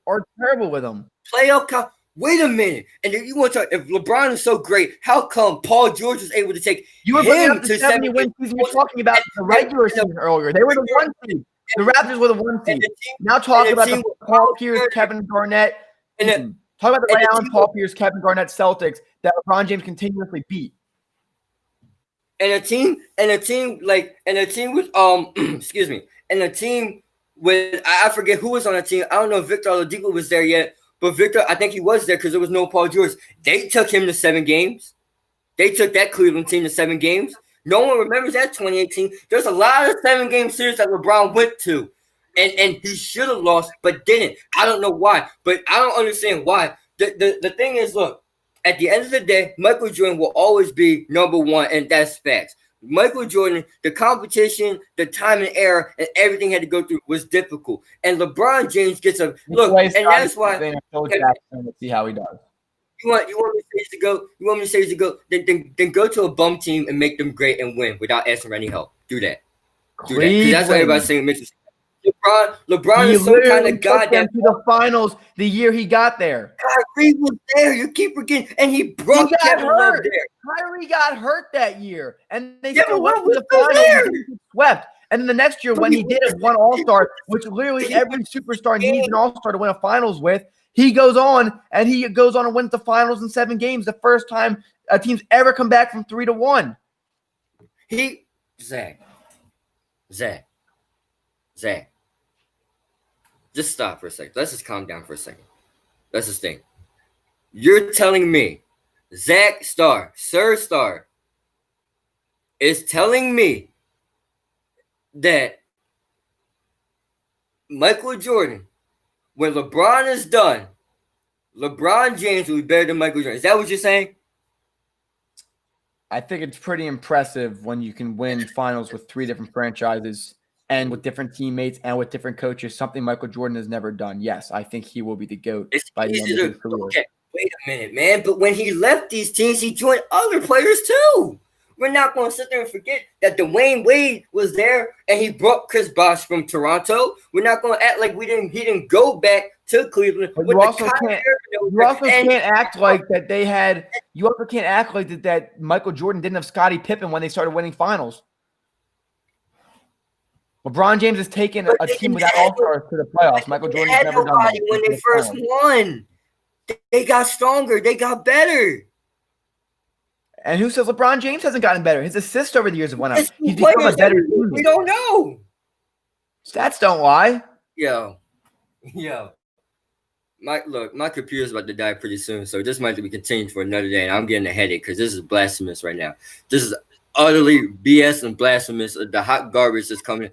are terrible with him. playoff. Wait a minute. And if you want to talk, if LeBron is so great, how come Paul George was able to take You were bringing him up the to 70 win season. You're talking about the regular season earlier. They were the 1 seed. The Raptors were the 1 seed. Now talk about the Paul Pierce, Kevin Garnett. Talk about the Ray Allen, Paul Pierce, Kevin Garnett Celtics that LeBron James continuously beat. And a team with excuse me, and a team with I forget who was on the team. I don't know if Victor Oladipo was there yet, but Victor, I think he was there because there was no Paul George. They took him to 7 games. They took that Cleveland team to 7 games. No one remembers that 2018. There's a lot of 7-game series that LeBron went to, and he should have lost, but didn't. I don't know why, but I don't understand why. The thing is, look, at the end of the day, Michael Jordan will always be number 1, and that's facts. Michael Jordan, the competition, the time and error, and everything had to go through was difficult. And LeBron James gets a look, and that's why. Let's see how he does. You want me to say he's to go? You want me to say he's to go? Then go to a bum team and make them great and win without asking for any help. Do that. Because that's what everybody's saying. LeBron is some kind of god that to the finals the year he got there. Kyrie was there. You keep forgetting, and he brought Kevin Love there. Kyrie got hurt that year, and they still went to the finals. And swept. And then the next year, when he did have one All-Star, which literally every superstar needs an All-Star to win a finals with, he goes on and wins the finals in 7 games. The first time a team's ever come back from 3-1. Zach. Just stop for a second. Let's just calm down for a second. Let's just think. You're telling me, Zach Starr, Sir Starr, is telling me that Michael Jordan, when LeBron is done, LeBron James will be better than Michael Jordan. Is that what you're saying? I think it's pretty impressive when you can win finals with 3 different franchises and with different teammates and with different coaches, something Michael Jordan has never done. Yes, I think he will be the GOAT by the end of his career. Okay, wait a minute, man. But when he left these teams, he joined other players too. We're not going to sit there and forget that Dwayne Wade was there and he brought Chris Bosh from Toronto. We're not going to act like he didn't go back to Cleveland. But you also can't act like that they had – you also can't act like that Michael Jordan didn't have Scottie Pippen when they started winning finals. LeBron James has taken a team without All-Stars to the playoffs. Michael Jordan has never done that. When they first won, they got stronger. They got better. And who says LeBron James hasn't gotten better? His assists over the years have went up. He's become a better team. We don't know. Stats don't lie. Yo. My computer's about to die pretty soon, so this might be continued for another day, and I'm getting a headache because this is blasphemous right now. This is utterly BS and blasphemous. The hot garbage that's coming,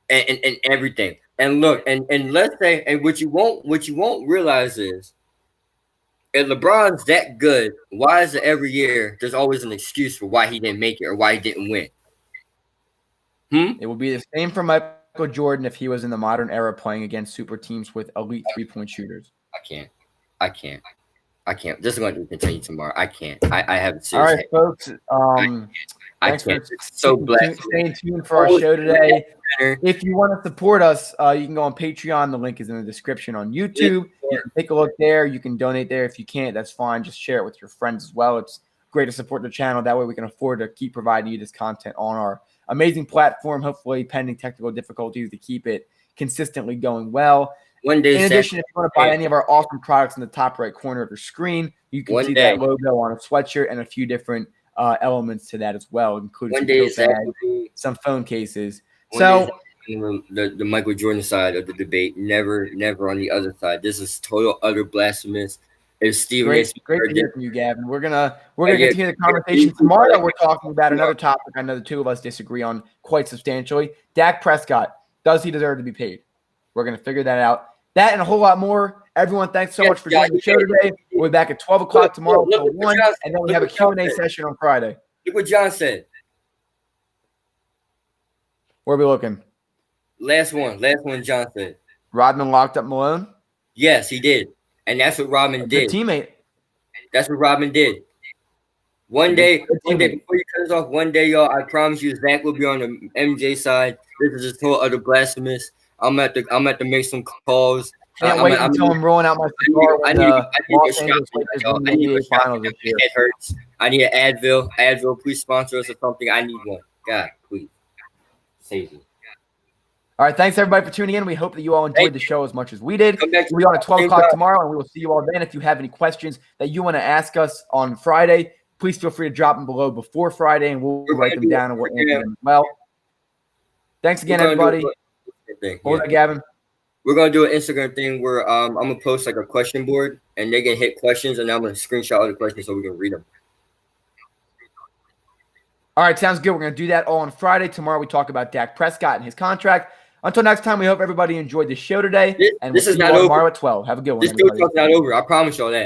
and everything. And look, and let's say, and what you won't realize is, if LeBron's that good, why is it every year there's always an excuse for why he didn't make it or why he didn't win? It would be the same for Michael Jordan if he was in the modern era playing against super teams with elite 3-point shooters. I can't. This is going to continue tomorrow. I can't. I have a serious. All right, folks. Thanks for staying tuned for our show today. If you want to support us, you can go on Patreon. The link is in the description on YouTube. You can take a look there. You can donate there. If you can't, that's fine. Just share it with your friends as well. It's great to support the channel. That way we can afford to keep providing you this content on our amazing platform, hopefully pending technical difficulties to keep it consistently going well. In addition, if you want to buy any of our awesome products in the top right corner of your screen, you can see that logo on a sweatshirt and a few different elements to that as well, including some phone cases. So the Michael Jordan side of the debate, never on the other side. This is total utter blasphemous. If Steven, great to hear from you, Gavin. We're gonna continue the conversation tomorrow. We're talking about another topic I know the two of us disagree on quite substantially. Dak Prescott, does he deserve to be paid? We're gonna figure that out. That and a whole lot more. Everyone, thanks so much for joining the show today. We'll be back at 12 o'clock tomorrow until 1, and then we have a Q&A session on Friday. Look what John said. Where are we looking? Last one, John said. Rodman locked up Malone? Yes, he did. And that's what Rodman did. Teammate. That's what Rodman did. One day before you cut us off, one day, y'all, I promise you, Zach will be on the MJ side. This is just whole other blasphemous. I'm at to make some calls. Can't wait until I'm rolling out my cigar when the Los Angeles Lakers win the NBA Finals this year. It hurts. I need an Advil. Advil, please sponsor us or something. I need one. God, please. Save me. All right, thanks everybody for tuning in. We hope that you all enjoyed the show as much as we did. We'll be on at 12 o'clock tomorrow, and we will see you all then. If you have any questions that you want to ask us on Friday, please feel free to drop them below before Friday, and we'll write them down and we'll answer them as well. Thanks again, everybody. What was that, Gavin? We're going to do an Instagram thing where I'm going to post like a question board, and they can hit questions, and I'm going to screenshot all the questions so we can read them. All right, sounds good. We're going to do that all on Friday. Tomorrow we talk about Dak Prescott and his contract. Until next time, we hope everybody enjoyed the show today. And this we'll is see you not all over. tomorrow at 12. Have a good one. This show's not over. I promise y'all that.